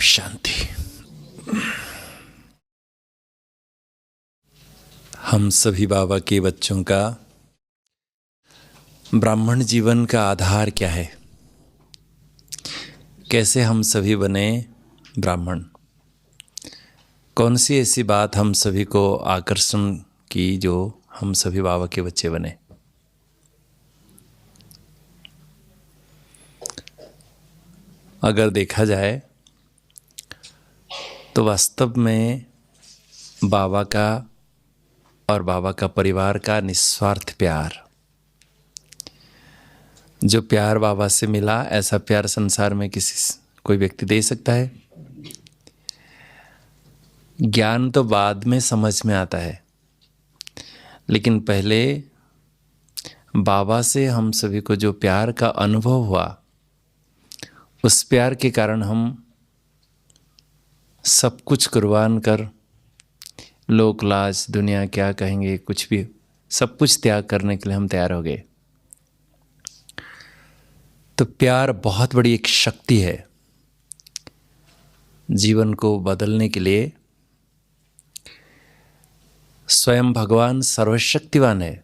शांति। हम सभी बाबा के बच्चों का ब्राह्मण जीवन का आधार क्या है? कैसे हम सभी बने ब्राह्मण? कौन सी ऐसी बात हम सभी को आकर्षण की जो हम सभी बाबा के बच्चे बने? अगर देखा जाए तो वास्तव में बाबा का और बाबा का परिवार का निस्वार्थ प्यार, जो प्यार बाबा से मिला, ऐसा प्यार संसार में कोई व्यक्ति दे सकता है? ज्ञान तो बाद में समझ में आता है, लेकिन पहले बाबा से हम सभी को जो प्यार का अनुभव हुआ, उस प्यार के कारण हम सब कुछ कुर्बान कर, लोक लाज, दुनिया क्या कहेंगे, कुछ भी, सब कुछ त्याग करने के लिए हम तैयार हो गए। तो प्यार बहुत बड़ी एक शक्ति है जीवन को बदलने के लिए। स्वयं भगवान सर्वशक्तिवान है,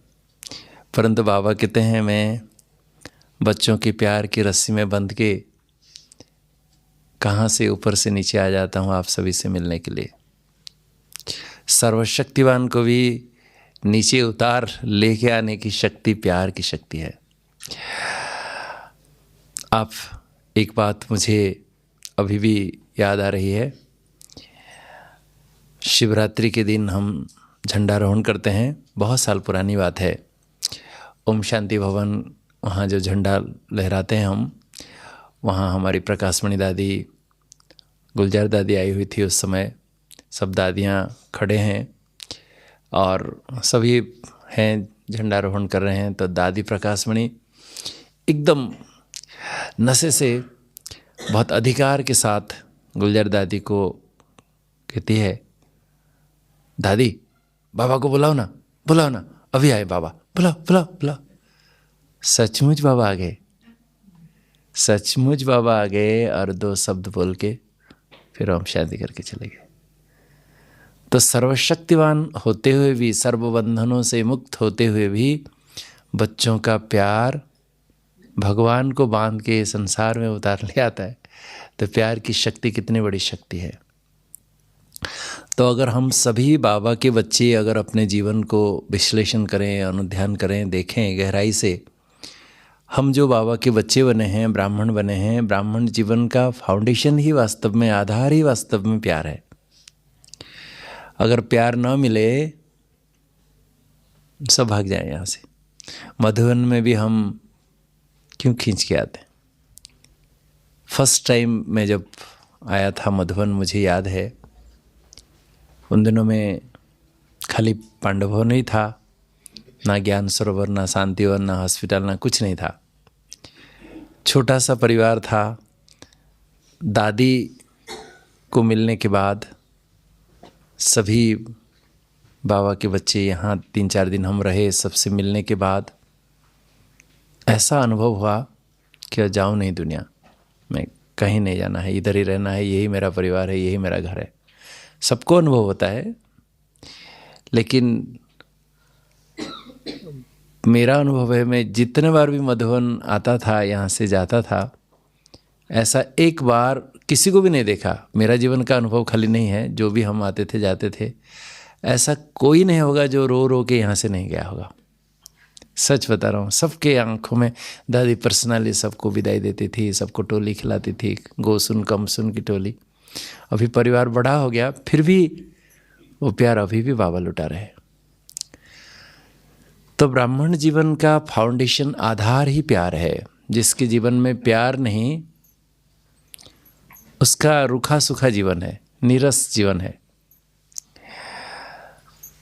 परंतु बाबा कहते हैं मैं बच्चों के प्यार की रस्सी में बंध के कहाँ से ऊपर से नीचे आ जाता हूँ आप सभी से मिलने के लिए। सर्वशक्तिवान को भी नीचे उतार लेके आने की शक्ति प्यार की शक्ति है। आप एक बात मुझे अभी भी याद आ रही है। शिवरात्रि के दिन हम झंडारोहण करते हैं, बहुत साल पुरानी बात है। ओम शांति भवन, वहाँ जो झंडा लहराते हैं हम, वहाँ हमारी प्रकाशमणि दादी, गुलजार दादी आई हुई थी उस समय। सब दादियाँ खड़े हैं और सभी हैं, झंडारोहण कर रहे हैं। तो दादी प्रकाशमणि एकदम नशे से बहुत अधिकार के साथ गुलजार दादी को कहती है, दादी बाबा को बुलाओ ना, बुलाओ ना, अभी आए बाबा, बुलाओ बुलाओ बुलाओ। सचमुच बाबा आ गए, सचमुच बाबा आ गए और दो शब्द बोल के फिर हम शादी करके चले गए। तो सर्वशक्तिवान होते हुए भी, सर्वबंधनों से मुक्त होते हुए भी बच्चों का प्यार भगवान को बांध के संसार में उतार ले आता है। तो प्यार की शक्ति कितनी बड़ी शक्ति है। तो अगर हम सभी बाबा के बच्चे अगर अपने जीवन को विश्लेषण करें, अनुध्यान करें, देखें गहराई से, हम जो बाबा के बच्चे बने हैं, ब्राह्मण बने हैं, ब्राह्मण जीवन का फाउंडेशन ही वास्तव में, आधार ही वास्तव में प्यार है। अगर प्यार न मिले, सब भाग जाए यहाँ से। मधुबन में भी हम क्यों खींच के आते हैं। फर्स्ट टाइम मैं जब आया था मधुबन, मुझे याद है, उन दिनों में खाली पांडव भवन ही था, ना ज्ञान सरोवर, ना शांतिवन, ना हॉस्पिटल, ना कुछ नहीं था। छोटा सा परिवार था। दादी को मिलने के बाद सभी बाबा के बच्चे यहाँ 3-4 दिन हम रहे। सबसे मिलने के बाद ऐसा अनुभव हुआ कि जाऊँ नहीं दुनिया में, कहीं नहीं जाना है, इधर ही रहना है, यही मेरा परिवार है, यही मेरा घर है। सबको अनुभव होता है, लेकिन मेरा अनुभव है, मैं जितने बार भी मधुबन आता था, यहाँ से जाता था, ऐसा एक बार किसी को भी नहीं देखा। मेरा जीवन का अनुभव खाली नहीं है, जो भी हम आते थे जाते थे, ऐसा कोई नहीं होगा जो रो रो के यहाँ से नहीं गया होगा। सच बता रहा हूँ, सबके आंखों में दादी पर्सनली सबको विदाई देती थी, सबको टोली खिलाती थी, गो सुन कम सुन की टोली। अभी परिवार बड़ा हो गया, फिर भी वो प्यार अभी भी बाबा लुटा रहे। तो ब्राह्मण जीवन का फाउंडेशन, आधार ही प्यार है। जिसके जीवन में प्यार नहीं, उसका रूखा सूखा जीवन है, नीरस जीवन है।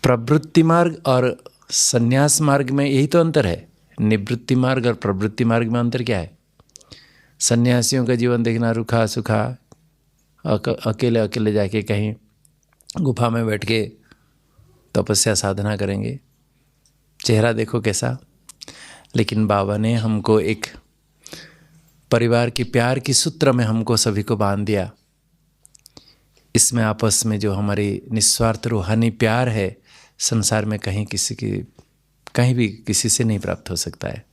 प्रवृत्ति मार्ग और संन्यास मार्ग में यही तो अंतर है। निवृत्ति मार्ग और प्रवृत्ति मार्ग में अंतर क्या है? सन्यासियों का जीवन देखना रूखा सूखा, अकेले अकेले जाके कहीं गुफा में बैठ के तपस्या साधना करेंगे, चेहरा देखो कैसा। लेकिन बाबा ने हमको एक परिवार की प्यार की सूत्र में हमको सभी को बांध दिया इसमें आपस में जो हमारी निस्वार्थ रूहानी प्यार है, संसार में कहीं भी किसी से नहीं प्राप्त हो सकता है।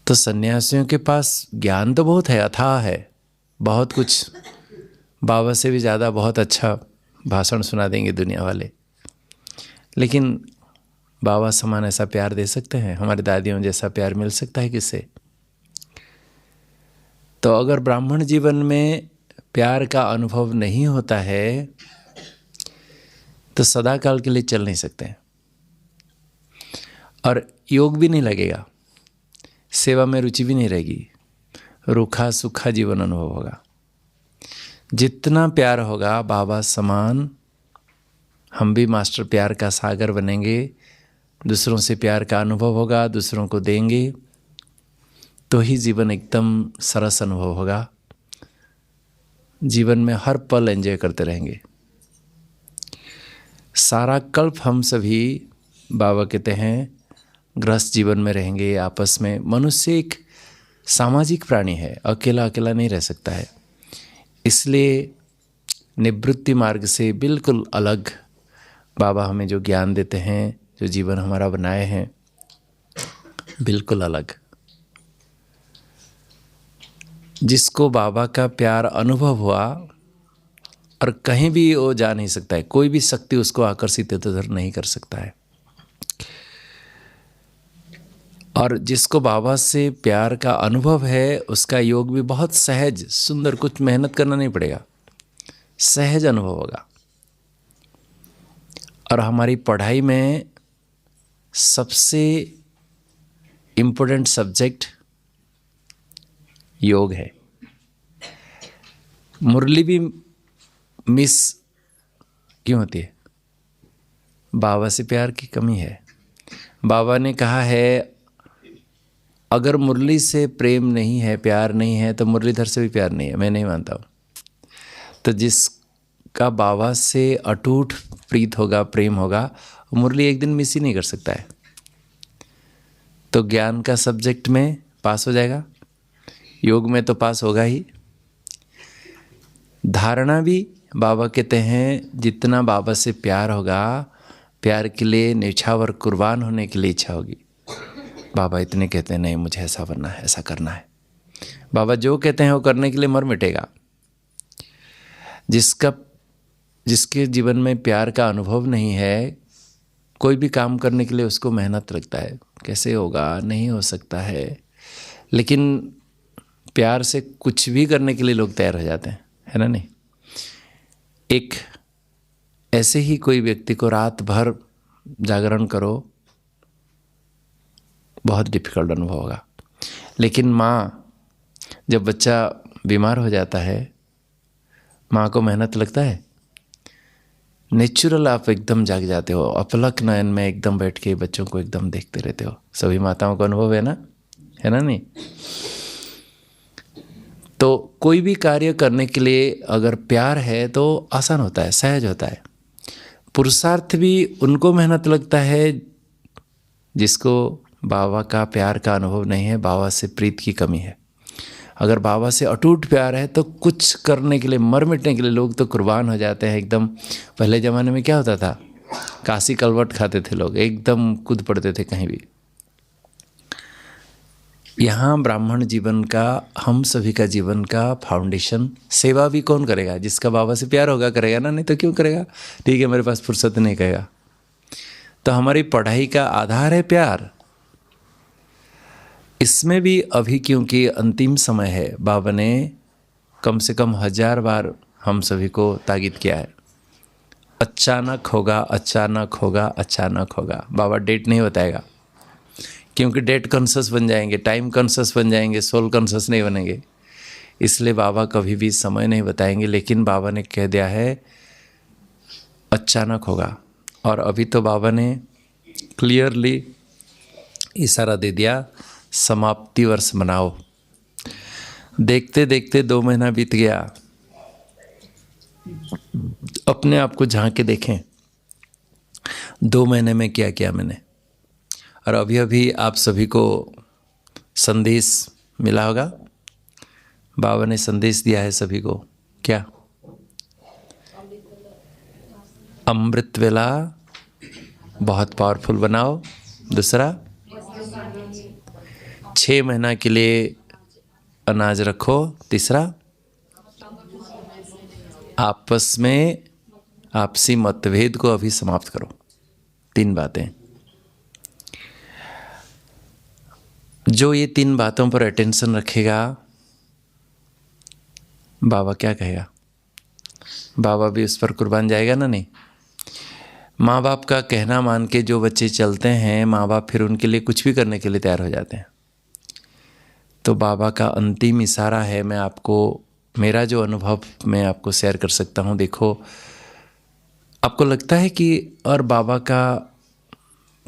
तो सन्यासियों के पास ज्ञान तो बहुत है, अथाह है, बहुत कुछ, बाबा से भी ज़्यादा बहुत अच्छा भाषण सुना देंगे दुनिया वाले, लेकिन बाबा समान ऐसा प्यार दे सकते हैं? हमारी दादियों जैसा प्यार मिल सकता है किससे? तो अगर ब्राह्मण जीवन में प्यार का अनुभव नहीं होता है तो सदा काल के लिए चल नहीं सकते हैं, और योग भी नहीं लगेगा, सेवा में रुचि भी नहीं रहेगी, रूखा सूखा जीवन अनुभव होगा। जितना प्यार होगा बाबा समान, हम भी मास्टर प्यार का सागर बनेंगे, दूसरों से प्यार का अनुभव होगा, दूसरों को देंगे तो ही जीवन एकदम सरस अनुभव होगा। जीवन में हर पल एंजॉय करते रहेंगे। सारा कल्प हम सभी, बाबा कहते हैं, गृहस्थ जीवन में रहेंगे आपस में। मनुष्य एक सामाजिक प्राणी है, अकेला अकेला नहीं रह सकता है। इसलिए निवृत्ति मार्ग से बिल्कुल अलग बाबा हमें जो ज्ञान देते हैं, जो जीवन हमारा बनाए हैं, बिल्कुल अलग। जिसको बाबा का प्यार अनुभव हुआ और कहीं भी वो जा नहीं सकता है, कोई भी शक्ति उसको आकर्षित इधर नहीं कर सकता है। और जिसको बाबा से प्यार का अनुभव है उसका योग भी बहुत सहज सुंदर, कुछ मेहनत करना नहीं पड़ेगा, सहज अनुभव होगा। और हमारी पढ़ाई में सबसे इम्पोर्टेंट सब्जेक्ट योग है। मुरली भी मिस क्यों होती है? बाबा से प्यार की कमी है। बाबा ने कहा है अगर मुरली से प्रेम नहीं है, प्यार नहीं है, तो मुरलीधर से भी प्यार नहीं है। मैं नहीं मानता हूँ। तो जिसका बाबा से अटूट प्रीत होगा, प्रेम होगा, मुरली एक दिन मिस ही नहीं कर सकता है। तो ज्ञान का सब्जेक्ट में पास हो जाएगा, योग में तो पास होगा ही। धारणा भी बाबा कहते हैं जितना बाबा से प्यार होगा, प्यार के लिए न्यौछावर कुर्बान होने के लिए इच्छा होगी। बाबा इतने कहते हैं नहीं मुझे ऐसा बनना है, ऐसा करना है। बाबा जो कहते हैं वो करने के लिए मर मिटेगा। जिसके जीवन में प्यार का अनुभव नहीं है, कोई भी काम करने के लिए उसको मेहनत लगता है, कैसे होगा, नहीं हो सकता है। लेकिन प्यार से कुछ भी करने के लिए लोग तैयार हो जाते हैं, है ना? नहीं, एक ऐसे ही कोई व्यक्ति को रात भर जागरण करो, बहुत डिफिकल्ट अनुभव होगा। लेकिन माँ, जब बच्चा बीमार हो जाता है, माँ को मेहनत लगता है, नेचुरल आप एकदम जाग जाते हो, अपलक नयन में एकदम बैठ के बच्चों को एकदम देखते रहते हो। सभी माताओं का अनुभव है ना? है ना? नहीं, तो कोई भी कार्य करने के लिए अगर प्यार है तो आसान होता है, सहज होता है। पुरुषार्थ भी उनको मेहनत लगता है जिसको बाबा का प्यार का अनुभव नहीं है, बाबा से प्रीत की कमी है। अगर बाबा से अटूट प्यार है तो कुछ करने के लिए, मर मिटने के लिए लोग तो कुर्बान हो जाते हैं एकदम। पहले ज़माने में क्या होता था, काशी कलवट खाते थे लोग, एकदम कूद पड़ते थे कहीं भी। यहाँ ब्राह्मण जीवन का, हम सभी का जीवन का फाउंडेशन, सेवा भी कौन करेगा? जिसका बाबा से प्यार होगा करेगा ना, नहीं तो क्यों करेगा? ठीक है मेरे पास फुर्सत नहीं कहेगा। तो हमारी पढ़ाई का आधार है प्यार। इसमें भी अभी क्योंकि अंतिम समय है, बाबा ने कम से कम 1000 बार हम सभी को ताकीद किया है, अचानक होगा, अचानक होगा, अचानक होगा। बाबा डेट नहीं बताएगा, क्योंकि डेट कॉन्शियस बन जाएंगे, टाइम कॉन्शियस बन जाएंगे, सोल कॉन्शियस नहीं बनेंगे। इसलिए बाबा कभी भी समय नहीं बताएंगे। लेकिन बाबा ने कह दिया है अचानक होगा। और अभी तो बाबा ने क्लियरली इशारा दे दिया, समाप्ति वर्ष मनाओ। देखते देखते 2 महीना बीत गया। अपने आप को झांक के देखें, 2 महीने में क्या किया मैंने। और अभी अभी आप सभी को संदेश मिला होगा, बाबा ने संदेश दिया है सभी को। क्या? अमृत वेला बहुत पावरफुल बनाओ। दूसरा, 6 महीना के लिए अनाज रखो। तीसरा, आपस में आपसी मतभेद को अभी समाप्त करो। 3 बातें। जो ये 3 बातों पर अटेंशन रखेगा, बाबा क्या कहेगा? बाबा भी उस पर कुर्बान जाएगा ना? नहीं। माँ बाप का कहना मान के जो बच्चे चलते हैं, माँ बाप फिर उनके लिए कुछ भी करने के लिए तैयार हो जाते हैं। तो बाबा का अंतिम इशारा है। मैं आपको मेरा जो अनुभव मैं आपको शेयर कर सकता हूँ। देखो, आपको लगता है कि और बाबा का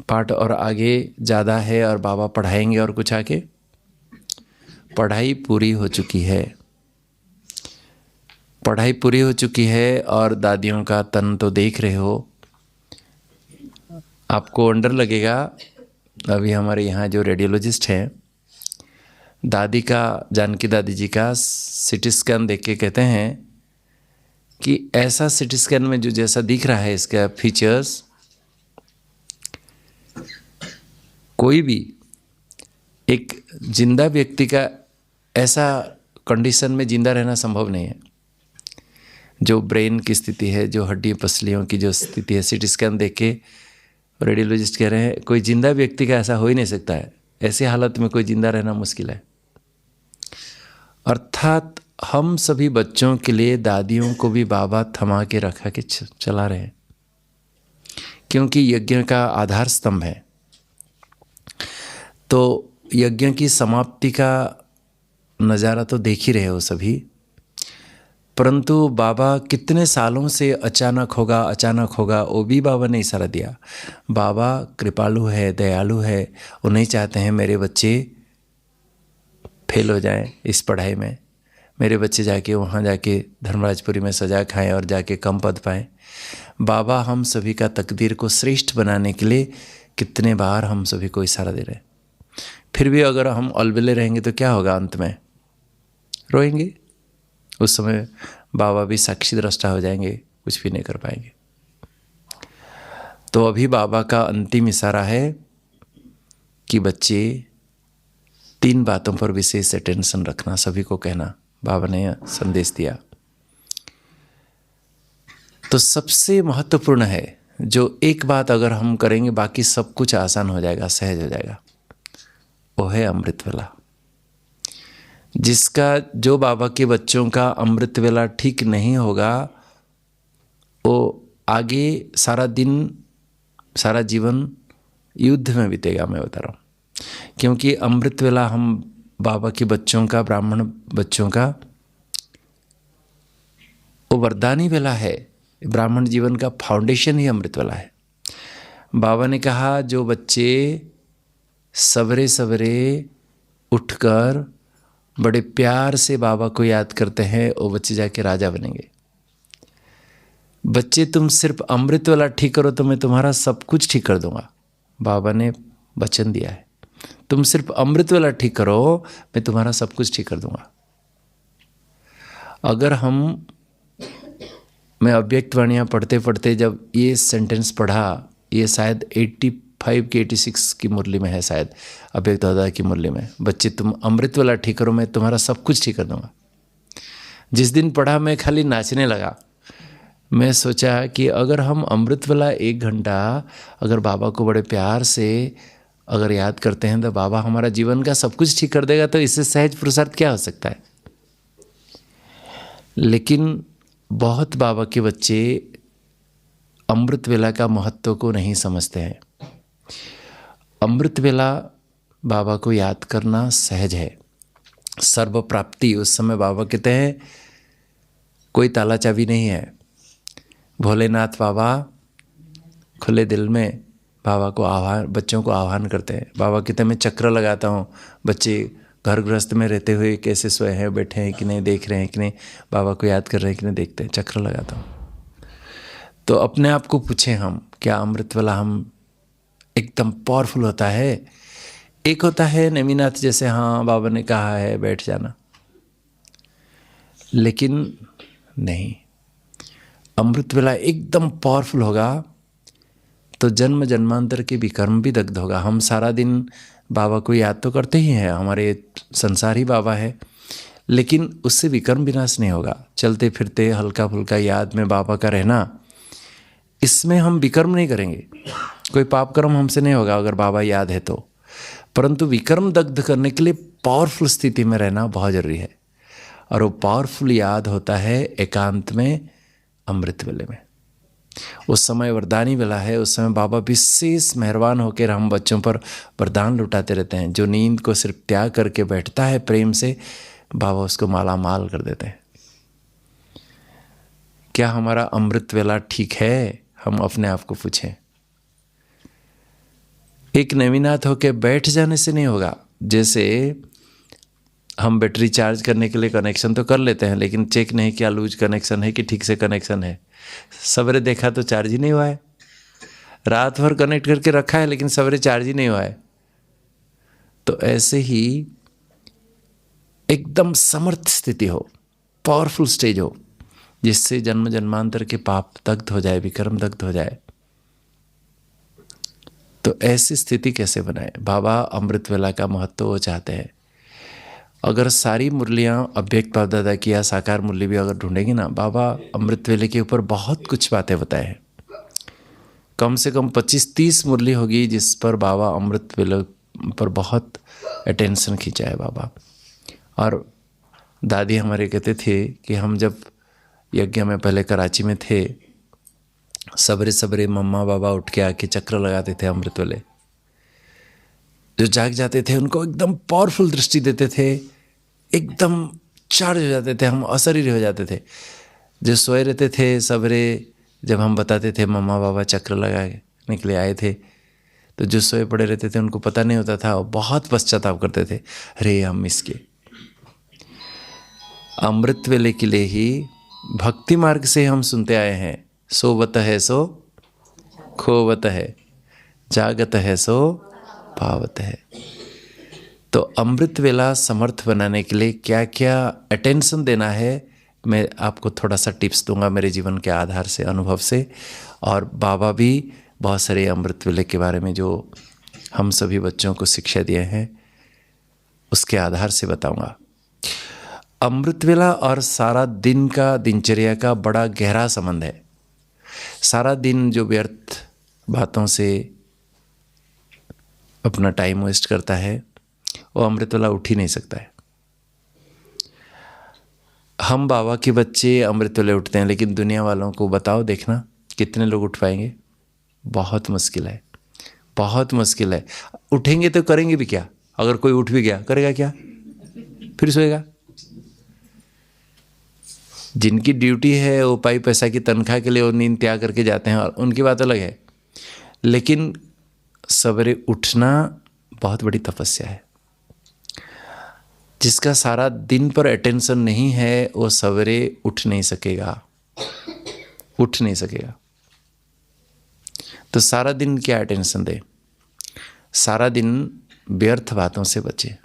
पाठ और आगे ज़्यादा है और बाबा पढ़ाएंगे और कुछ आगे? पढ़ाई पूरी हो चुकी है। पढ़ाई पूरी हो चुकी है और दादियों का तन तो देख रहे हो। आपको वंडर लगेगा, अभी हमारे यहाँ जो रेडियोलॉजिस्ट हैं, दादी का, जानकी दादी जी का सिटी स्कैन देख के कहते हैं कि ऐसा सिटी स्कैन में जो जैसा दिख रहा है इसका फीचर्स, कोई भी एक जिंदा व्यक्ति का ऐसा कंडीशन में जिंदा रहना संभव नहीं है। जो ब्रेन की स्थिति है, जो हड्डी पसलियों की जो स्थिति है, सिटी स्कैन देख के रेडियोलॉजिस्ट कह रहे हैं कोई जिंदा व्यक्ति का ऐसा हो ही नहीं सकता है। ऐसी हालत में कोई जिंदा रहना मुश्किल है। अर्थात हम सभी बच्चों के लिए दादियों को भी बाबा थमा के रखा के चला रहे हैं, क्योंकि यज्ञ का आधार स्तंभ है। तो यज्ञ की समाप्ति का नज़ारा तो देख ही रहे हो सभी, परंतु बाबा कितने सालों से अचानक होगा वो भी बाबा ने इशारा दिया। बाबा कृपालु है, दयालु है। वो नहीं चाहते हैं मेरे बच्चे फेल हो जाएं इस पढ़ाई में, मेरे बच्चे जाके वहाँ जाके धर्मराजपुरी में सजा खाएं और जाके कम पद पाएं। बाबा हम सभी का तकदीर को श्रेष्ठ बनाने के लिए कितने बार हम सभी को इशारा दे रहे हैं। फिर भी अगर हम अलबेले रहेंगे तो क्या होगा? अंत में रोएंगे। उस समय बाबा भी साक्षी दृष्टा हो जाएंगे, कुछ भी नहीं कर पाएंगे। तो अभी बाबा का अंतिम इशारा है कि बच्चे 3 बातों पर विशेष अटेंशन रखना, सभी को कहना। बाबा ने संदेश दिया। तो सबसे महत्वपूर्ण है, जो एक बात अगर हम करेंगे बाकी सब कुछ आसान हो जाएगा, सहज हो जाएगा, वो है अमृत वेला। जिसका, जो बाबा के बच्चों का अमृत वेला ठीक नहीं होगा, वो आगे सारा दिन, सारा जीवन युद्ध में बीतेगा। मैं बता रहा हूँ, क्योंकि अमृत वेला हम बाबा के बच्चों का, ब्राह्मण बच्चों का, वो वरदानी वेला है। ब्राह्मण जीवन का फाउंडेशन ही अमृत वेला है। बाबा ने कहा जो बच्चे सवेरे सवेरे उठकर बड़े प्यार से बाबा को याद करते हैं, वो बच्चे जाके राजा बनेंगे। बच्चे तुम सिर्फ अमृत वाला ठीक करो तो मैं तुम्हारा सब कुछ ठीक कर दूंगा। बाबा ने वचन दिया है, तुम सिर्फ अमृत वाला ठीक करो, मैं तुम्हारा सब कुछ ठीक कर दूंगा। अगर मैं अव्यक्त वाणियाँ पढ़ते पढ़ते जब ये सेंटेंस पढ़ा, ये शायद 85 की 86 की मुरली में है, शायद अव्यक्त दादा की मुरली में, बच्चे तुम अमृत वाला ठीक करो, मैं तुम्हारा सब कुछ ठीक कर दूंगा। जिस दिन पढ़ा मैं खाली नाचने लगा। मैं सोचा कि अगर हम अमृत वाला 1 घंटा अगर बाबा को बड़े प्यार से अगर याद करते हैं तो बाबा हमारा जीवन का सब कुछ ठीक कर देगा। तो इससे सहज पुरुषार्थ क्या हो सकता है? लेकिन बहुत बाबा के बच्चे अमृत वेला का महत्व को नहीं समझते हैं। अमृत वेला बाबा को याद करना सहज है, सर्व प्राप्ति। उस समय बाबा कहते हैं कोई ताला चाबी नहीं है। भोलेनाथ बाबा खुले दिल में बाबा को बच्चों को आह्वान करते हैं। बाबा कहते हैं मैं चक्र लगाता हूँ, बच्चे घर गृहस्थ में रहते हुए कैसे सोए हैं, बैठे हैं कि नहीं, देख रहे हैं कि नहीं, बाबा को याद कर रहे हैं कि नहीं, देखते हैं, चक्र लगाता हूँ। तो अपने आप को पूछें हम, क्या अमृत वाला हम एकदम पावरफुल होता है? एक होता है नेमिनाथ जैसे, हाँ बाबा ने कहा है बैठ जाना, लेकिन नहीं। अमृत वेला एकदम पावरफुल होगा तो जन्म जन्मांतर के विकर्म भी दग्ध होगा। हम सारा दिन बाबा को याद तो करते ही हैं, हमारे संसार ही बाबा है, लेकिन उससे विकर्म विनाश नहीं होगा। चलते फिरते हल्का फुल्का याद में बाबा का रहना, इसमें हम विकर्म नहीं करेंगे, कोई पाप कर्म हमसे नहीं होगा अगर बाबा याद है तो। परंतु विकर्म दग्ध करने के लिए पावरफुल स्थिति में रहना बहुत जरूरी है, और वो पावरफुल याद होता है एकांत में, अमृत वेले में। उस समय वरदानी वेला है, उस समय बाबा विशेष मेहरबान होकर हम बच्चों पर वरदान लुटाते रहते हैं। जो नींद को सिर्फ त्याग करके बैठता है प्रेम से, बाबा उसको माला माल कर देते हैं। क्या हमारा अमृत वेला ठीक है? हम अपने आप को पूछें। एक नवीनाथ होके बैठ जाने से नहीं होगा। जैसे हम बैटरी चार्ज करने के लिए कनेक्शन तो कर लेते हैं, लेकिन चेक नहीं किया लूज कनेक्शन है कि ठीक से कनेक्शन है। सवेरे देखा तो चार्ज ही नहीं हुआ है, रात भर कनेक्ट करके रखा है लेकिन सवेरे चार्ज ही नहीं हुआ है। तो ऐसे ही एकदम समर्थ स्थिति हो, पावरफुल स्टेज हो, जिससे जन्म जन्मांतर के पाप दग्ध हो जाए, विकर्म दग्ध हो जाए। तो ऐसी स्थिति कैसे बनाए? बाबा अमृत वेला का महत्व वो चाहते हैं। अगर सारी मुरलियाँ अव्यक्त बाप दादा की या साकार मुरली भी अगर ढूंढेंगे ना, बाबा अमृत वेले के ऊपर बहुत कुछ बातें बताए हैं। कम से कम 25-30 मुरली होगी जिस पर बाबा अमृत वेले पर बहुत अटेंशन खींचा है बाबा। और दादी हमारे कहते थे कि हम जब यज्ञ में पहले कराची में थे, सवेरे सवेरे मम्मा बाबा उठ के आके चक्र लगाते थे अमृत वेले। जो जाग जाते थे उनको एकदम पावरफुल दृष्टि देते थे, एकदम चार्ज हो जाते थे, हम अशरीर हो जाते थे। जो सोए रहते थे सवेरे जब हम बताते थे मम्मा बाबा चक्र लगाने के लिए आए थे, तो जो सोए पड़े रहते थे उनको पता नहीं होता था, बहुत पश्चाताप करते थे, अरे हम मिस के। अमृत वेले के लिए ही भक्ति मार्ग से हम सुनते आए हैं, सोवत है सो खोवत है, जागत है सो पावत है। तो अमृत वेला समर्थ बनाने के लिए क्या क्या अटेंशन देना है, मैं आपको थोड़ा सा टिप्स दूंगा मेरे जीवन के आधार से, अनुभव से। और बाबा भी बहुत सारे अमृत वेले के बारे में जो हम सभी बच्चों को शिक्षा दिए हैं उसके आधार से बताऊंगा। अमृत वेला और सारा दिन का दिनचर्या का बड़ा गहरा संबंध है। सारा दिन जो व्यर्थ बातों से अपना टाइम वेस्ट करता है वो अमृत वेला उठ ही नहीं सकता है। हम बाबा के बच्चे अमृत वेले उठते हैं, लेकिन दुनिया वालों को बताओ, देखना कितने लोग उठ पाएंगे? बहुत मुश्किल है, बहुत मुश्किल है। उठेंगे तो करेंगे भी क्या? अगर कोई उठ भी गया करेगा क्या? फिर सोएगा। जिनकी ड्यूटी है वो पाई पैसा की तनख्वाह के लिए वो नींद त्याग करके जाते हैं, और उनकी बात अलग है। लेकिन सवेरे उठना बहुत बड़ी तपस्या है। जिसका सारा दिन पर अटेंशन नहीं है वो सवेरे उठ नहीं सकेगा, उठ नहीं सकेगा। तो सारा दिन क्या अटेंशन दे? सारा दिन व्यर्थ बातों से बचे,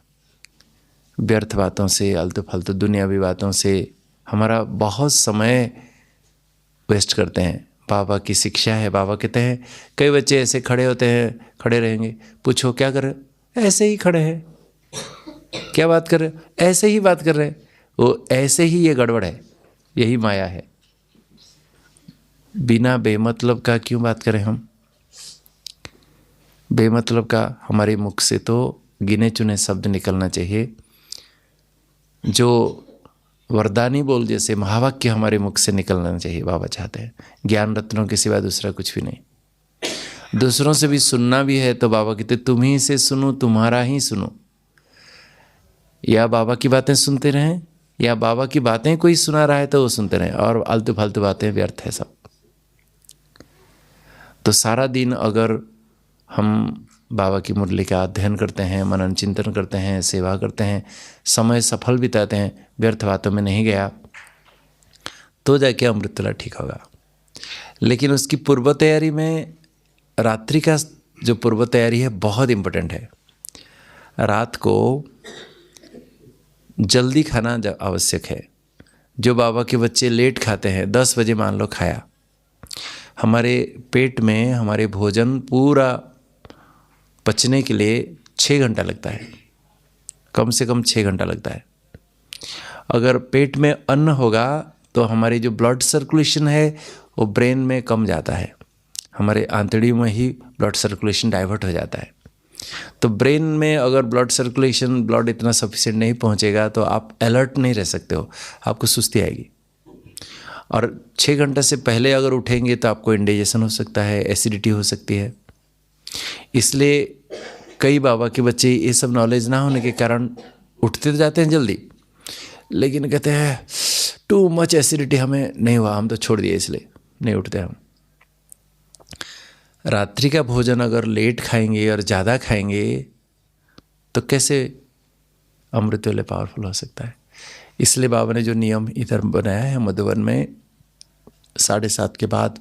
व्यर्थ बातों से, आलतू फालतू दुनियावी बातों से हमारा बहुत समय वेस्ट करते हैं। बाबा की शिक्षा है, बाबा कहते हैं, कई बच्चे ऐसे खड़े होते हैं, खड़े रहेंगे, पूछो क्या कर रहे? ऐसे ही खड़े हैं। क्या बात कर रहे? ऐसे ही बात कर रहे हैं। वो ऐसे ही, ये गड़बड़ है, यही माया है। बिना बेमतलब का क्यों बात करें हम? बेमतलब का हमारे मुख से तो गिने चुने शब्द निकलना चाहिए। जो वरदानी बोल जैसे महावाक्य हमारे मुख से निकलना चाहिए, बाबा चाहते हैं। ज्ञान रत्नों के सिवा दूसरा कुछ भी नहीं। दूसरों से भी सुनना भी है तो बाबा कहते तुम ही से सुनो, तुम्हारा ही सुनो। या बाबा की बातें सुनते रहें, या बाबा की बातें कोई सुना रहा है तो वो सुनते रहें, और आलतू फालतू बातें व्यर्थ है सब। तो सारा दिन अगर हम बाबा की मुरली का अध्ययन करते हैं, मनन चिंतन करते हैं, सेवा करते हैं, समय सफल बिताते हैं, व्यर्थ बातों में नहीं गया, तो जाके अमृत वेला ठीक होगा। लेकिन उसकी पूर्व तैयारी में रात्रि का जो पूर्व तैयारी है बहुत इम्पोर्टेंट है। रात को जल्दी खाना आवश्यक है। जो बाबा के बच्चे लेट खाते हैं, 10 बजे मान लो खाया, हमारे पेट में हमारे भोजन पूरा पचने के लिए 6 घंटा लगता है, कम से कम 6 घंटा लगता है। अगर पेट में अन्न होगा तो हमारी जो ब्लड सर्कुलेशन है वो ब्रेन में कम जाता है, हमारे आंतड़ियों में ही ब्लड सर्कुलेशन डाइवर्ट हो जाता है। तो ब्रेन में अगर ब्लड इतना सफिशिएंट नहीं पहुंचेगा तो आप अलर्ट नहीं रह सकते हो, आपको सुस्ती आएगी। और 6 घंटे से पहले अगर उठेंगे तो आपको इंडाइजेशन हो सकता है, एसिडिटी हो सकती है। इसलिए कई बाबा के बच्चे ये सब नॉलेज ना होने के कारण उठते तो जाते हैं जल्दी, लेकिन कहते हैं टू मच एसिडिटी, हमें नहीं हुआ, हम तो छोड़ दिए, इसलिए नहीं उठते हम। रात्रि का भोजन अगर लेट खाएंगे और ज़्यादा खाएंगे तो कैसे अमृत वेले पावरफुल हो सकता है। इसलिए बाबा ने जो नियम इधर बनाया है मधुबन में, 7:30 के बाद,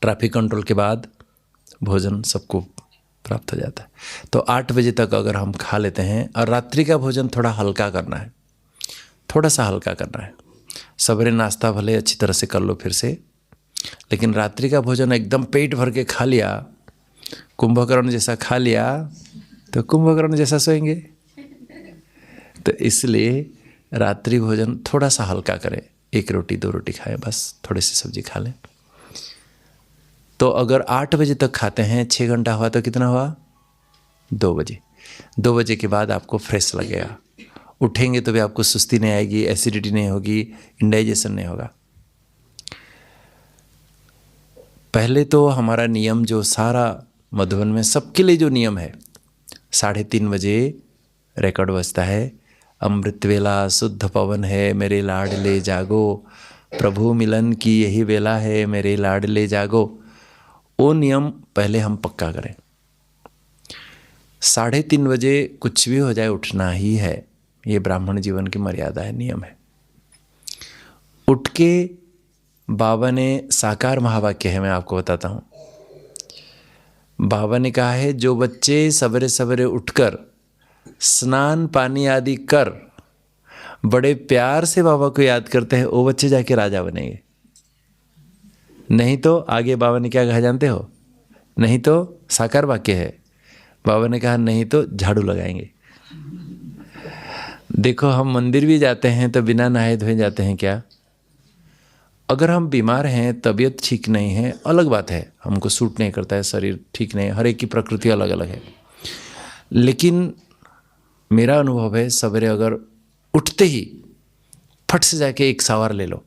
ट्रैफिक कंट्रोल के बाद भोजन सबको प्राप्त हो जाता है। तो 8 बजे तक अगर हम खा लेते हैं, और रात्रि का भोजन थोड़ा हल्का करना है, थोड़ा सा हल्का करना है। सवेरे नाश्ता भले अच्छी तरह से कर लो फिर से, लेकिन रात्रि का भोजन एकदम पेट भर के खा लिया, कुंभकर्ण जैसा खा लिया, तो कुंभकर्ण जैसा सोएंगे। तो इसलिए रात्रि भोजन थोड़ा सा हल्का करें, 1 रोटी 2 रोटी खाएं, बस थोड़ी सी सब्जी खा लें। तो अगर 8 बजे तक खाते हैं, 6 घंटा हुआ तो कितना हुआ, 2 बजे। 2 बजे के बाद आपको फ्रेश लगेगा, उठेंगे तो भी आपको सुस्ती नहीं आएगी, एसिडिटी नहीं होगी, इंडाइजेशन नहीं होगा। पहले तो हमारा नियम जो सारा मधुबन में सबके लिए जो नियम है, 3:30 बजे रिकॉर्ड बजता है, अमृत वेला शुद्ध पवन है मेरे लाडले जागो, प्रभु मिलन की यही वेला है मेरे लाडले जागो। वो नियम पहले हम पक्का करें। 3:30 बजे कुछ भी हो जाए उठना ही है, ये ब्राह्मण जीवन की मर्यादा है, नियम है। उठ के बाबा ने साकार महावाक्य है, मैं आपको बताता हूँ। बाबा ने कहा है जो बच्चे सवेरे सवेरे उठकर स्नान पानी आदि कर बड़े प्यार से बाबा को याद करते हैं, वो बच्चे जाके राजा बनेंगे। नहीं तो आगे बाबा ने क्या कहा जानते हो, नहीं तो साकार वाक्य है, बाबा ने कहा नहीं तो झाड़ू लगाएंगे। देखो हम मंदिर भी जाते हैं तो बिना नहाए धोए जाते हैं क्या? अगर हम बीमार हैं, तबीयत ठीक नहीं है, अलग बात है, हमको सूट नहीं करता है, शरीर ठीक नहीं है, हर एक की प्रकृति अलग अलग है। लेकिन मेरा अनुभव है सवेरे अगर उठते ही फट से जाके एक शावर ले लो,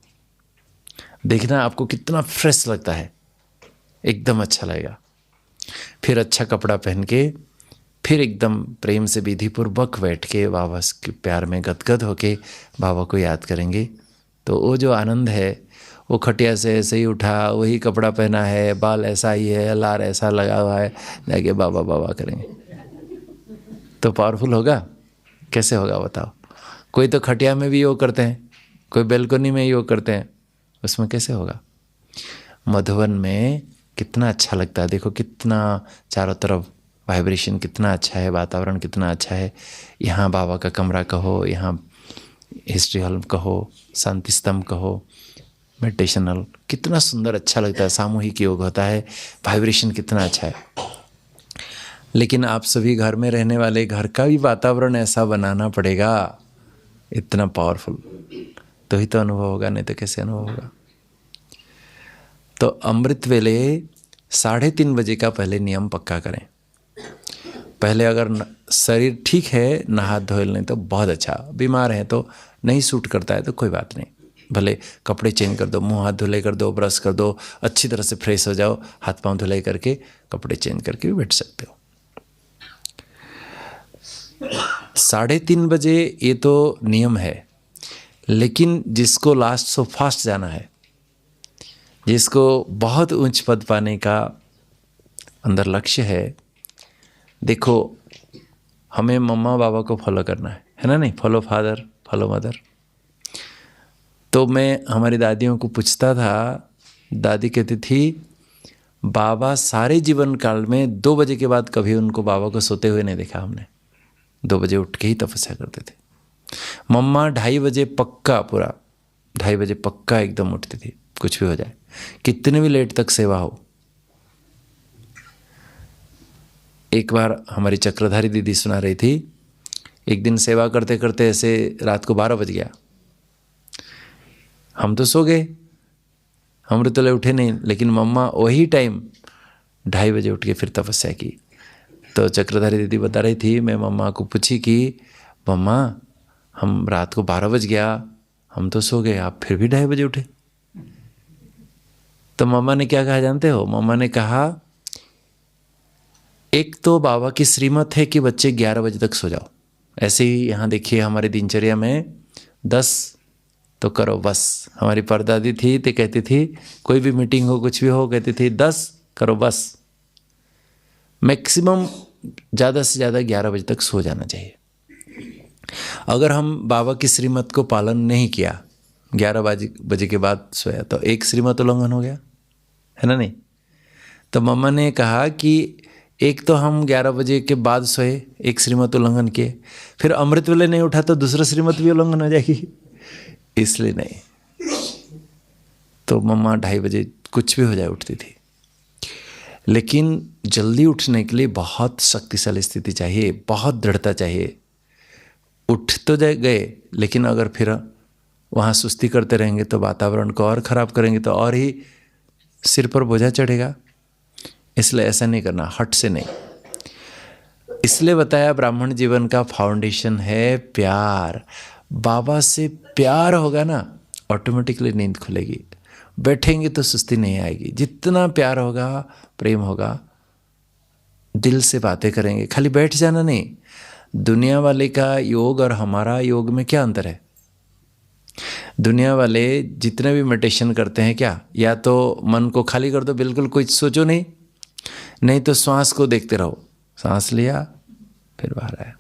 देखना आपको कितना फ्रेश लगता है, एकदम अच्छा लगेगा। फिर अच्छा कपड़ा पहन के फिर एकदम प्रेम से विधिपूर्वक बैठ के बाबा के प्यार में गदगद होके बाबा को याद करेंगे, तो वो जो आनंद है, वो खटिया से ऐसे ही उठा, वही कपड़ा पहना है, बाल ऐसा ही है, लार ऐसा लगा हुआ है, जाके बाबा बाबा करेंगे तो पावरफुल होगा। कैसे होगा बताओ? कोई तो खटिया में भी योग करते हैं, कोई बेलकोनी में योग करते हैं, उसमें कैसे होगा? मधुबन में कितना अच्छा लगता है, देखो कितना चारों तरफ वाइब्रेशन कितना अच्छा है, वातावरण कितना अच्छा है। यहाँ बाबा का कमरा कहो, यहाँ हिस्ट्री हॉल कहो, शांति स्तंभ कहो, मेडिटेशन हॉल, कितना सुंदर अच्छा लगता है, सामूहिक योग होता है, वाइब्रेशन कितना अच्छा है। लेकिन आप सभी घर में रहने वाले, घर का भी वातावरण ऐसा बनाना पड़ेगा, इतना पावरफुल, तो ही तो अनुभव होगा, नहीं तो कैसे अनुभव होगा? तो अमृत वेले 3:30 बजे का पहले नियम पक्का करें। पहले अगर शरीर ठीक है, नहा धो लें तो बहुत अच्छा, बीमार हैं तो नहीं सूट करता है तो कोई बात नहीं, भले कपड़े चेंज कर दो, मुंह हाथ धुलाई कर दो, ब्रश कर दो, अच्छी तरह से फ्रेश हो जाओ, हाथ पांव धुलाई करके कपड़े चेंज करके भी बैठ सकते हो। 3:30 बजे ये तो नियम है, लेकिन जिसको लास्ट सो फास्ट जाना है, जिसको बहुत ऊंच पद पाने का अंदर लक्ष्य है, देखो हमें मम्मा बाबा को फॉलो करना है ना, नहीं, फॉलो फादर फॉलो मदर। तो मैं हमारी दादियों को पूछता था, दादी कहती थी बाबा सारे जीवन काल में 2 बजे के बाद कभी उनको बाबा को सोते हुए नहीं देखा हमने, 2 बजे उठ के ही तपस्या करते थे। मम्मा 2:30 बजे पक्का पूरा 2:30 बजे पक्का एकदम उठती थी, कुछ भी हो जाए, कितने भी लेट तक सेवा हो। एक बार हमारी चक्रधारी दीदी सुना रही थी, एक दिन सेवा करते करते ऐसे रात को 12 बज गया, हम तो सो गए, हम तो उठे नहीं, लेकिन मम्मा वही टाइम 2:30 बजे उठ के फिर तपस्या की। तो चक्रधारी दीदी बता रही थी, मैं मम्मा को पूछी कि मम्मा हम रात को 12 बज गया, हम तो सो गए, आप फिर भी 2:30 बजे उठे। तो मम्मा ने क्या कहा जानते हो? मम्मा ने कहा, एक तो बाबा की श्रीमत है कि बच्चे 11 बजे तक सो जाओ। ऐसे ही यहाँ देखिए हमारी दिनचर्या में 10 तो करो बस। हमारी परदादी थी तो कहती थी, कोई भी मीटिंग हो कुछ भी हो, कहती थी 10 करो बस। मैक्सिमम ज़्यादा से ज़्यादा 11 बजे तक सो जाना चाहिए। अगर हम बाबा की श्रीमत को पालन नहीं किया, 11 बजे के बाद सोया, तो एक श्रीमत उल्लंघन हो गया, है ना नहीं? तो मम्मा ने कहा कि एक तो हम 11 बजे के बाद सोए, एक श्रीमत उल्लंघन किए, फिर अमृत वेले नहीं उठा तो दूसरा श्रीमत भी उल्लंघन हो जाएगी, इसलिए नहीं। तो मम्मा 2:30 बजे कुछ भी हो जाए उठती थी। लेकिन जल्दी उठने के लिए बहुत शक्तिशाली स्थिति चाहिए, बहुत दृढ़ता चाहिए। उठ तो गए, लेकिन अगर फिर वहाँ सुस्ती करते रहेंगे तो वातावरण को और ख़राब करेंगे, तो और ही सिर पर बोझा चढ़ेगा। इसलिए ऐसा नहीं करना, हट से नहीं। इसलिए बताया ब्राह्मण जीवन का फाउंडेशन है प्यार। बाबा से प्यार होगा ना, ऑटोमेटिकली नींद खुलेगी। बैठेंगे तो सुस्ती नहीं आएगी। जितना प्यार होगा, प्रेम होगा, दिल से बातें करेंगे, खाली बैठ जाना नहीं। दुनिया वाले का योग और हमारा योग में क्या अंतर है? दुनिया वाले जितने भी मेडिटेशन करते हैं, क्या या तो मन को खाली कर दो, बिल्कुल कुछ सोचो नहीं तो श्वास को देखते रहो। सांस लिया फिर बाहर आया,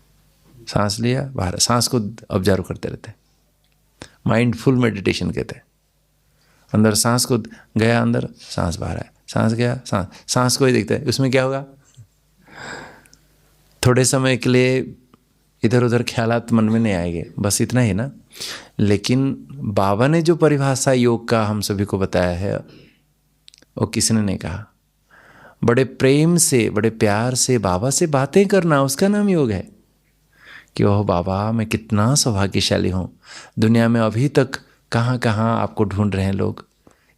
सांस लिया बाहर, सांस को ऑब्जर्व करते रहते हैं। माइंडफुल मेडिटेशन कहते हैं। अंदर सांस को गया, अंदर सांस बाहर आया, सांस गया, सांस को ही देखते हैं। उसमें क्या होगा? थोड़े समय के लिए इधर उधर ख्यालात मन में नहीं आएंगे, बस इतना ही ना। लेकिन बाबा ने जो परिभाषा योग का हम सभी को बताया है, वो किसी ने नहीं कहा। बड़े प्रेम से, बड़े प्यार से बाबा से बातें करना, उसका नाम योग है। कि ओह बाबा, मैं कितना सौभाग्यशाली हूँ, दुनिया में अभी तक कहाँ कहाँ आपको ढूंढ रहे हैं लोग,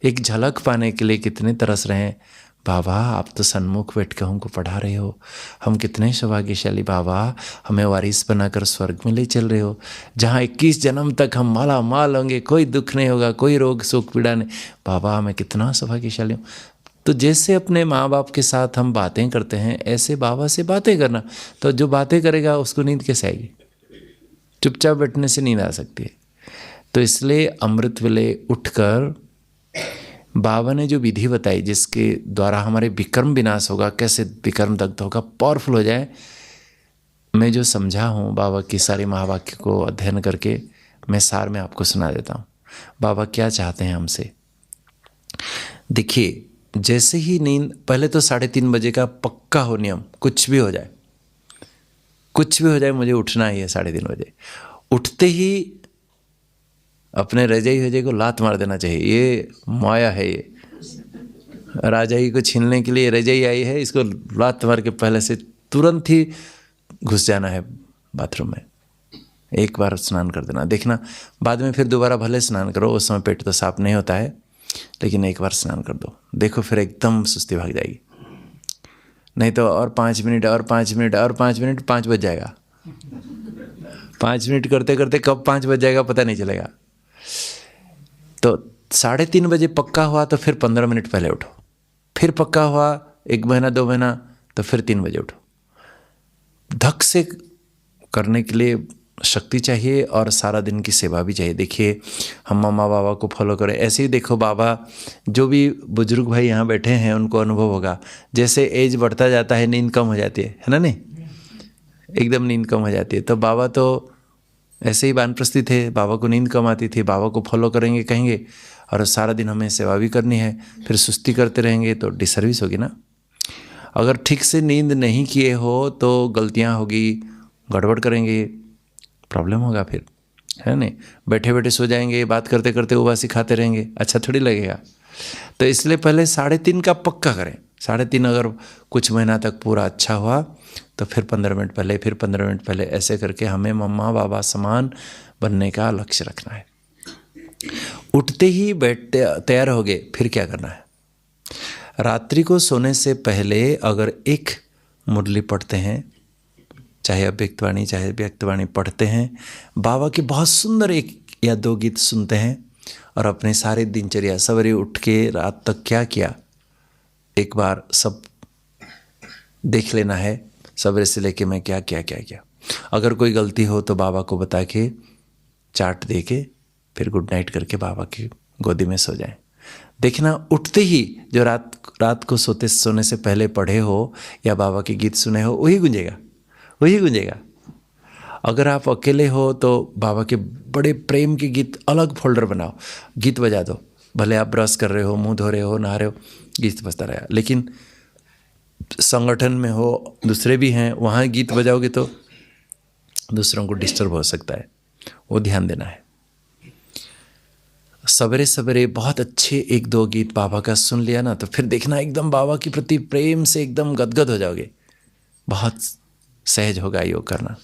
एक झलक पाने के लिए कितने तरस रहे हैं। बाबा आप तो सन्मुख बैठ के हमको पढ़ा रहे हो, हम कितने सौभाग्यशाली बाबा, हमें वारिस बनाकर स्वर्ग में ले चल रहे हो, जहाँ 21 जन्म तक हम माला माल होंगे, कोई दुख नहीं होगा, कोई रोग शोक पीड़ा नहीं। बाबा मैं कितना सौभाग्यशाली हूँ। तो जैसे अपने माँ बाप के साथ हम बातें करते हैं, ऐसे बाबा से बातें करना। तो जो बातें करेगा उसको नींद कैसे आएगी? चुपचाप बैठने से नींद आ सकती है। तो इसलिए अमृत वेले उठकर बाबा ने जो विधि बताई, जिसके द्वारा हमारे विकर्म विनाश होगा, कैसे विकर्म दग्ध होगा, पावरफुल हो जाए, मैं जो समझा हूँ बाबा की सारी महावाक्य को अध्ययन करके, मैं सार में आपको सुना देता हूँ। बाबा क्या चाहते हैं हमसे? देखिए, जैसे ही नींद, पहले तो 3:30 बजे का पक्का हो नियम, कुछ भी हो जाए, कुछ भी हो जाए, मुझे उठना ही है 3:30 बजे। उठते ही अपने रजाई को लात मार देना चाहिए। ये माया है, ये राजाई को छीनने के लिए रजाई आई है, इसको लात मार के पहले से तुरंत ही घुस जाना है बाथरूम में। एक बार स्नान कर देना, देखना बाद में फिर दोबारा भले स्नान करो, उस समय पेट तो साफ नहीं होता है, लेकिन एक बार स्नान कर दो, देखो फिर एकदम सुस्ती भाग जाएगी। नहीं तो और 5 मिनट और 5 मिनट और 5 मिनट, 5 बज जाएगा। 5 मिनट करते करते कब 5 बज जाएगा पता नहीं चलेगा। तो 3:30 बजे पक्का हुआ तो फिर 15 मिनट पहले उठो, फिर पक्का हुआ 1 महीना 2 महीना तो फिर 3 बजे उठो। धक से करने के लिए शक्ति चाहिए और सारा दिन की सेवा भी चाहिए। देखिए, हम मम्मा बाबा को फॉलो करें, ऐसे ही देखो बाबा, जो भी बुजुर्ग भाई यहाँ बैठे हैं उनको अनुभव होगा, जैसे एज बढ़ता जाता है नींद कम हो जाती है ना? नहीं, एकदम नींद कम हो जाती है। तो बाबा तो ऐसे ही वानप्रस्थी थे, बाबा को नींद कम आती थी, बाबा को फॉलो करेंगे कहेंगे, और सारा दिन हमें सेवा भी करनी है, फिर सुस्ती करते रहेंगे तो डिसर्विस होगी ना। अगर ठीक से नींद नहीं किए हो तो गलतियाँ होगी, गड़बड़ करेंगे, प्रॉब्लम होगा फिर। है नहीं? बैठे बैठे सो जाएंगे, बात करते करते उबासी खाते रहेंगे, अच्छा थोड़ी लगेगा। तो इसलिए पहले 3.5 का पक्का करें। 3.5 अगर कुछ महीना तक पूरा अच्छा हुआ तो फिर 15 मिनट पहले, फिर 15 मिनट पहले, ऐसे करके हमें मम्मा बाबा समान बनने का लक्ष्य रखना है। उठते ही बैठते तैयार हो गए, फिर क्या करना है? रात्रि को सोने से पहले अगर एक मुरली पढ़ते हैं, चाहे अव्यक्तवाणी चाहे व्यक्तवाणी पढ़ते हैं, बाबा के बहुत सुंदर 1 या 2 गीत सुनते हैं और अपने सारे दिनचर्या सवेरे उठ के रात तक क्या किया एक बार सब देख लेना है। सवेरे से लेके मैं क्या किया। अगर कोई गलती हो तो बाबा को बता के चार्ट दे के फिर गुड नाइट करके बाबा की गोदी में सो जाएं। देखना उठते ही जो रात को सोने से पहले पढ़े हो या बाबा के गीत सुने हो वही गूंजेगा। अगर आप अकेले हो तो बाबा के बड़े प्रेम के गीत अलग फोल्डर बनाओ, गीत बजा दो। भले आप ब्रश कर रहे हो, मुंह धो रहे हो, नहा रहे हो, गीत बजता रहेगा। लेकिन संगठन में हो, दूसरे भी हैं, वहाँ गीत बजाओगे तो दूसरों को डिस्टर्ब हो सकता है, वो ध्यान देना है। सवेरे सवेरे बहुत अच्छे 1-2 गीत बाबा का सुन लिया ना, तो फिर देखना एकदम बाबा के प्रति प्रेम से एकदम गदगद हो जाओगे। बहुत सहज होगा योग करना।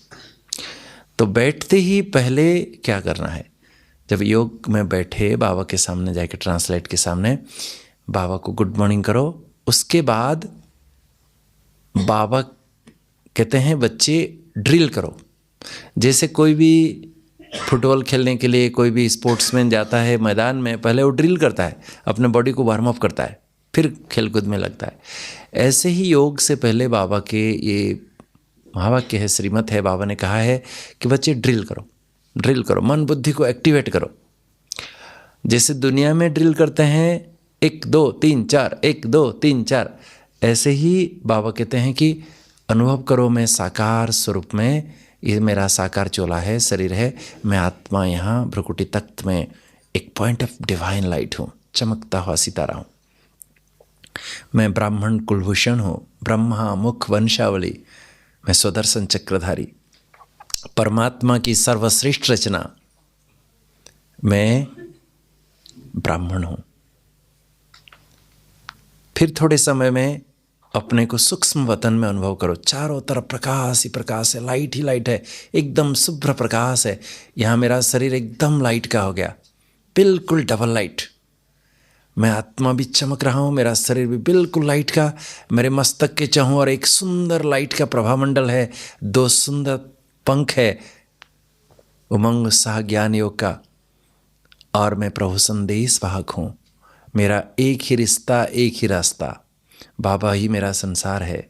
तो बैठते ही पहले क्या करना है? जब योग में बैठे बाबा के सामने जाके ट्रांसलेट के सामने बाबा को गुड मॉर्निंग करो। उसके बाद बाबा कहते हैं बच्चे ड्रिल करो। जैसे कोई भी फुटबॉल खेलने के लिए कोई भी स्पोर्ट्समैन जाता है मैदान में, पहले वो ड्रिल करता है, अपने बॉडी को वार्म अप करता है, फिर खेलकूद में लगता है। ऐसे ही योग से पहले बाबा के ये महावाक्य है, श्रीमत है, बाबा ने कहा है कि बच्चे ड्रिल करो, मन बुद्धि को एक्टिवेट करो। जैसे दुनिया में ड्रिल करते हैं 1 2 3 4 1 2 3 4, ऐसे ही बाबा कहते हैं कि अनुभव करो मैं साकार स्वरूप में, ये मेरा साकार चोला है, शरीर है, मैं आत्मा यहाँ भ्रुकुटी तख्त में एक पॉइंट ऑफ डिवाइन लाइट हूँ, चमकता हुआ सितारा हूँ। मैं ब्राह्मण कुलभूषण हूँ, ब्रह्मा मुख वंशावली, मैं स्वदर्शन चक्रधारी, परमात्मा की सर्वश्रेष्ठ रचना, मैं ब्राह्मण हूँ। फिर थोड़े समय में अपने को सूक्ष्म वतन में अनुभव करो। चारों तरफ प्रकाश ही प्रकाश है, लाइट ही लाइट है, एकदम शुभ्र प्रकाश है। यहाँ मेरा शरीर एकदम लाइट का हो गया, बिल्कुल डबल लाइट। मैं आत्मा भी चमक रहा हूँ, मेरा शरीर भी बिल्कुल लाइट का, मेरे मस्तक के चारों और एक सुंदर लाइट का प्रभामंडल है, 2 सुंदर पंख है, उमंग उत्साह ज्ञान योग का, और मैं प्रभु संदेश वाहक हूँ। मेरा एक ही रिश्ता, एक ही रास्ता, बाबा ही मेरा संसार है।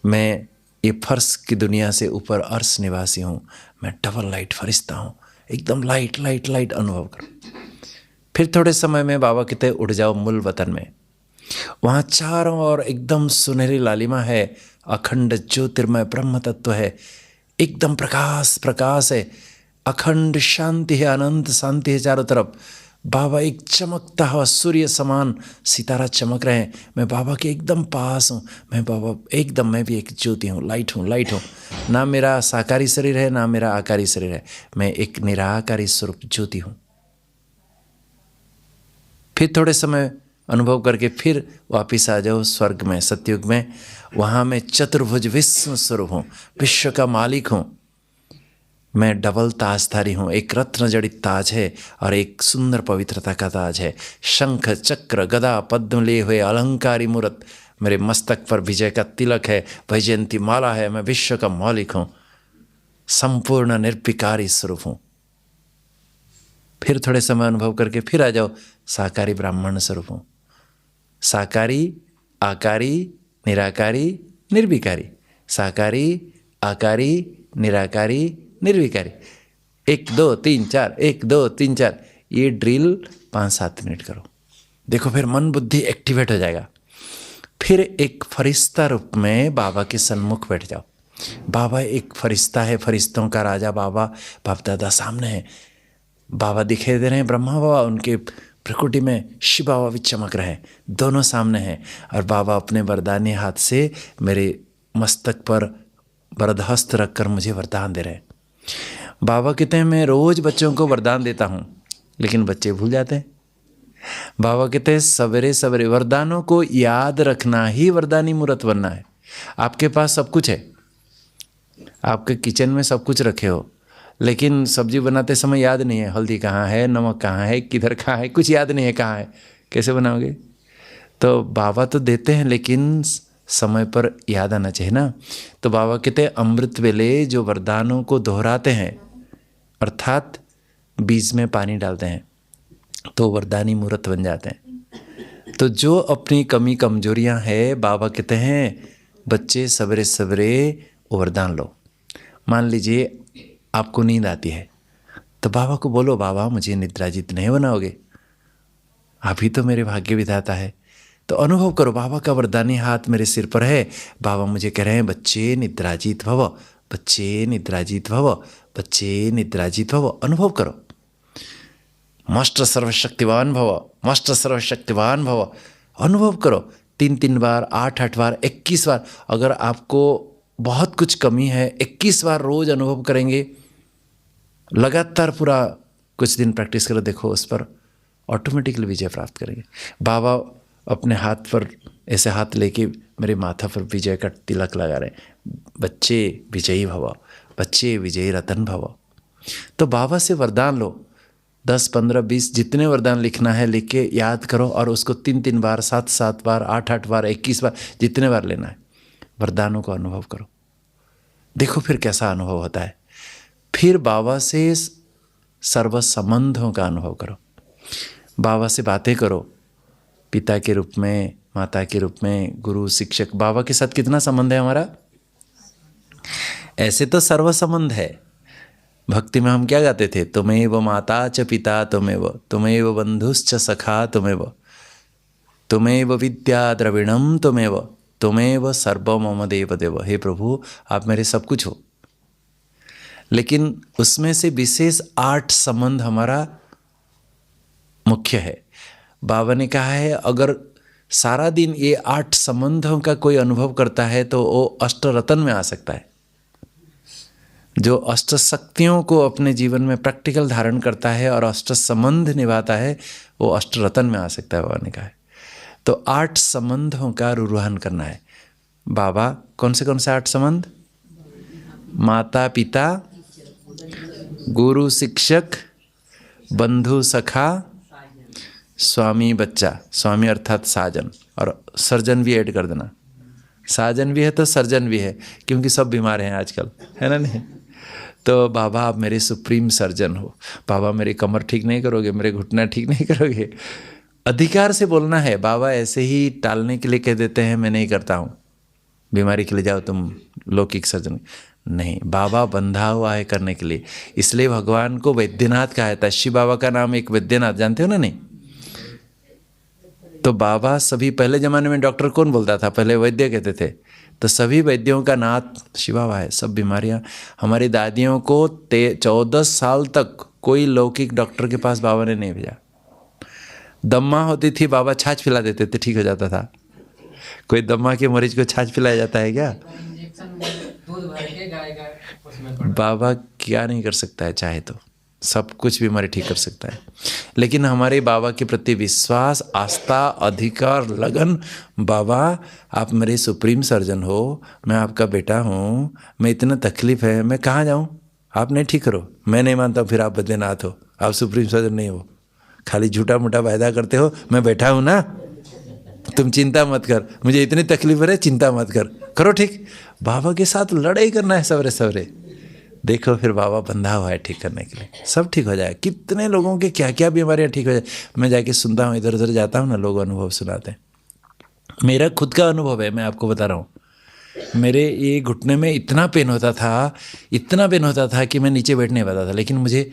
मैं ये फर्श की दुनिया से ऊपर अर्श निवासी हूँ, मैं डबल लाइट फरिश्ता हूँ, एकदम लाइट लाइट लाइट अनुभव करो। फिर थोड़े समय में बाबा कहते उड़ जाओ मूल वतन में। वहाँ चारों ओर एकदम सुनहरी लालिमा है, अखंड ज्योतिर्मय ब्रह्म तत्व है, एकदम प्रकाश प्रकाश है, अखंड शांति है, अनंत शांति है चारों तरफ। बाबा एक चमकता हुआ सूर्य समान सितारा चमक रहे हैं। मैं बाबा के एकदम पास हूँ, मैं बाबा एकदम, मैं भी एक ज्योति हूँ, लाइट हूँ। ना मेरा साकारी शरीर है, ना मेरा आकारी शरीर है, मैं एक निराकारी स्वरूप ज्योति हूँ। फिर थोड़े समय अनुभव करके फिर वापिस आ जाओ स्वर्ग में, सतयुग में। वहाँ मैं चतुर्भुज विश्व स्वरूप हूँ, विश्व का मालिक हूँ। मैं डबल ताजधारी हूँ, एक रत्न जड़ित ताज है और एक सुंदर पवित्रता का ताज है। शंख चक्र गदा पद्म लिए हुए अलंकारी मूर्त, मेरे मस्तक पर विजय का तिलक है, वैजयंती माला है। मैं विश्व का मालिक हूँ, संपूर्ण निर्विकारी स्वरूप हूँ। फिर थोड़े समय अनुभव करके फिर आ जाओ साकारी ब्राह्मण स्वरूप हूँ। साकारी आकारी निराकारी निर्विकारी, साकारी आकारी निराकारी निर्विकारी। 1 2 3 4 1 2 3 4, ये ड्रिल 5-7 मिनट करो। देखो फिर मन बुद्धि एक्टिवेट हो जाएगा। फिर एक फरिश्ता रूप में बाबा के सन्मुख बैठ जाओ। बाबा एक फरिश्ता है, फरिश्तों का राजा बाबा, बाप दादा सामने है। बाबा दिखाई दे रहे हैं, ब्रह्मा बाबा, उनके प्रकृति में शिव बाबा भी चमक रहे हैं, दोनों सामने हैं। और बाबा अपने वरदानी हाथ से मेरे मस्तक पर वरदहस्त रखकर मुझे वरदान दे रहे हैं। बाबा कहते हैं मैं रोज बच्चों को वरदान देता हूँ, लेकिन बच्चे भूल जाते हैं। बाबा कहते हैं सवेरे सवेरे वरदानों को याद रखना ही वरदानी मूर्त बनना है। आपके पास सब कुछ है, आपके किचन में सब कुछ रखे हो, लेकिन सब्जी बनाते समय याद नहीं है हल्दी कहाँ है, नमक कहाँ है, किधर कहाँ है, कुछ याद नहीं है कहाँ है, कैसे बनाओगे? तो बाबा तो देते हैं लेकिन समय पर याद आना चाहिए ना। तो बाबा कहते हैं अमृत वेले जो वरदानों को दोहराते हैं, अर्थात बीज में पानी डालते हैं, तो वरदानी मूर्त बन जाते हैं। तो जो अपनी कमी कमजोरियां हैं, बाबा कहते हैं बच्चे सवेरे सवेरे वरदान लो। मान लीजिए आपको नींद आती है, तो बाबा को बोलो बाबा मुझे निद्राजित नहीं बनाओगे, आप ही तो मेरे भाग्य विधाता है। तो अनुभव करो बाबा का वरदानी हाथ मेरे सिर पर है, बाबा मुझे कह रहे हैं बच्चे निद्राजित भव, बच्चे निद्राजित भव, बच्चे निद्राजित भव। अनुभव करो, मस्त सर्वशक्तिवान भव, मस्त सर्वशक्तिवान भव। अनुभव करो 3-3 बार, 8-8 बार, 21 बार। अगर आपको बहुत कुछ कमी है, 21 बार रोज अनुभव करेंगे, लगातार पूरा कुछ दिन प्रैक्टिस करो, देखो उस पर ऑटोमेटिकली विजय प्राप्त करेंगे। बाबा अपने हाथ पर ऐसे हाथ लेके मेरे माथा पर विजय का तिलक लगा रहे हैं, बच्चे विजयी भव, बच्चे विजयी रतन भव। तो बाबा से वरदान लो, 10, 15, 20 जितने वरदान लिखना है लिख के याद करो, और उसको 3-3 बार, 7-7 बार, 8-8 बार, 21 बार, जितने बार लेना है वरदानों को अनुभव करो। देखो फिर कैसा अनुभव होता है। फिर बाबा से सर्व संबंधों का अनुभव करो, बाबा से बातें करो, पिता के रूप में, माता के रूप में, गुरु शिक्षक। बाबा के साथ कितना संबंध है हमारा? ऐसे तो सर्व संबंध है। भक्ति में हम क्या गाते थे? तुमेव माता च पिता तुमेव, तुमेव बंधुश्च सखा तुमेव, तुमेव विद्या द्रविणम तुमेव, तुमेव सर्व मम देव देव। हे प्रभु आप मेरे सब कुछ हो। लेकिन उसमें से विशेष 8 संबंध हमारा मुख्य है। बाबा ने कहा है अगर सारा दिन ये 8 संबंधों का कोई अनुभव करता है तो वो अष्ट रतन में आ सकता है। जो अष्ट शक्तियों को अपने जीवन में प्रैक्टिकल धारण करता है और अष्ट संबंध निभाता है, वो अष्ट रतन में आ सकता है, बाबा ने कहा है। तो 8 संबंधों का आरोहण करना है। बाबा कौन से 8 संबंध? माता पिता, गुरु शिक्षक, बंधु सखा, स्वामी बच्चा। स्वामी अर्थात साजन, और सर्जन भी ऐड कर देना। साजन भी है तो सर्जन भी है, क्योंकि सब बीमार हैं आजकल, है ना नहीं? तो बाबा आप मेरे सुप्रीम सर्जन हो। बाबा मेरी कमर ठीक नहीं करोगे, मेरे घुटना ठीक नहीं करोगे। अधिकार से बोलना है। बाबा ऐसे ही टालने के लिए कह देते हैं मैं नहीं करता हूँ, बीमारी के लिए जाओ तुम लौकिक सर्जन। नहीं, बाबा बंधा हुआ है करने के लिए। इसलिए भगवान को वैद्यनाथ कहा था। शिव बाबा का नाम एक वैद्यनाथ, जानते हो ना? नहीं। तो बाबा सभी, पहले ज़माने में डॉक्टर कौन बोलता था? पहले वैद्य कहते थे। तो सभी वैद्यों का नाथ शिव बाबा है। सब बीमारियां, हमारी दादियों को 14 साल तक कोई लौकिक डॉक्टर के पास बाबा ने नहीं भेजा। दम्मा होती थी, बाबा छाछ पिला देते थे, ठीक हो जाता था। कोई दम्मा के मरीज को छाछ पिलाया जाता है क्या? बाबा क्या नहीं कर सकता है? चाहे तो सब कुछ बीमारी ठीक कर सकता है। लेकिन हमारे बाबा के प्रति विश्वास, आस्था, अधिकार, लगन। बाबा आप मेरे सुप्रीम सर्जन हो, मैं आपका बेटा हूँ, मैं इतना तकलीफ है, मैं कहाँ जाऊँ? आप नहीं ठीक करो। मैं नहीं मानता फिर आप बद्रीनाथ हो, आप सुप्रीम सर्जन नहीं हो, खाली झूठा मूठा वायदा करते हो। मैं बैठा हूँ ना, तुम चिंता मत कर, मुझे इतनी तकलीफ है, चिंता मत कर, करो ठीक। बाबा के साथ लड़ाई करना है सवेरे सवेरे। देखो फिर बाबा बंधा हुआ है ठीक करने के लिए, सब ठीक हो जाए। कितने लोगों के क्या क्या बीमारियां ठीक हो जाए। मैं जाके सुनता हूँ, इधर उधर जाता हूँ ना, लोग अनुभव सुनाते हैं। मेरा खुद का अनुभव है, मैं आपको बता रहा हूँ। मेरे ये घुटने में इतना पेन होता था, इतना पेन होता था कि मैं नीचे बैठ नहीं पाता था। लेकिन मुझे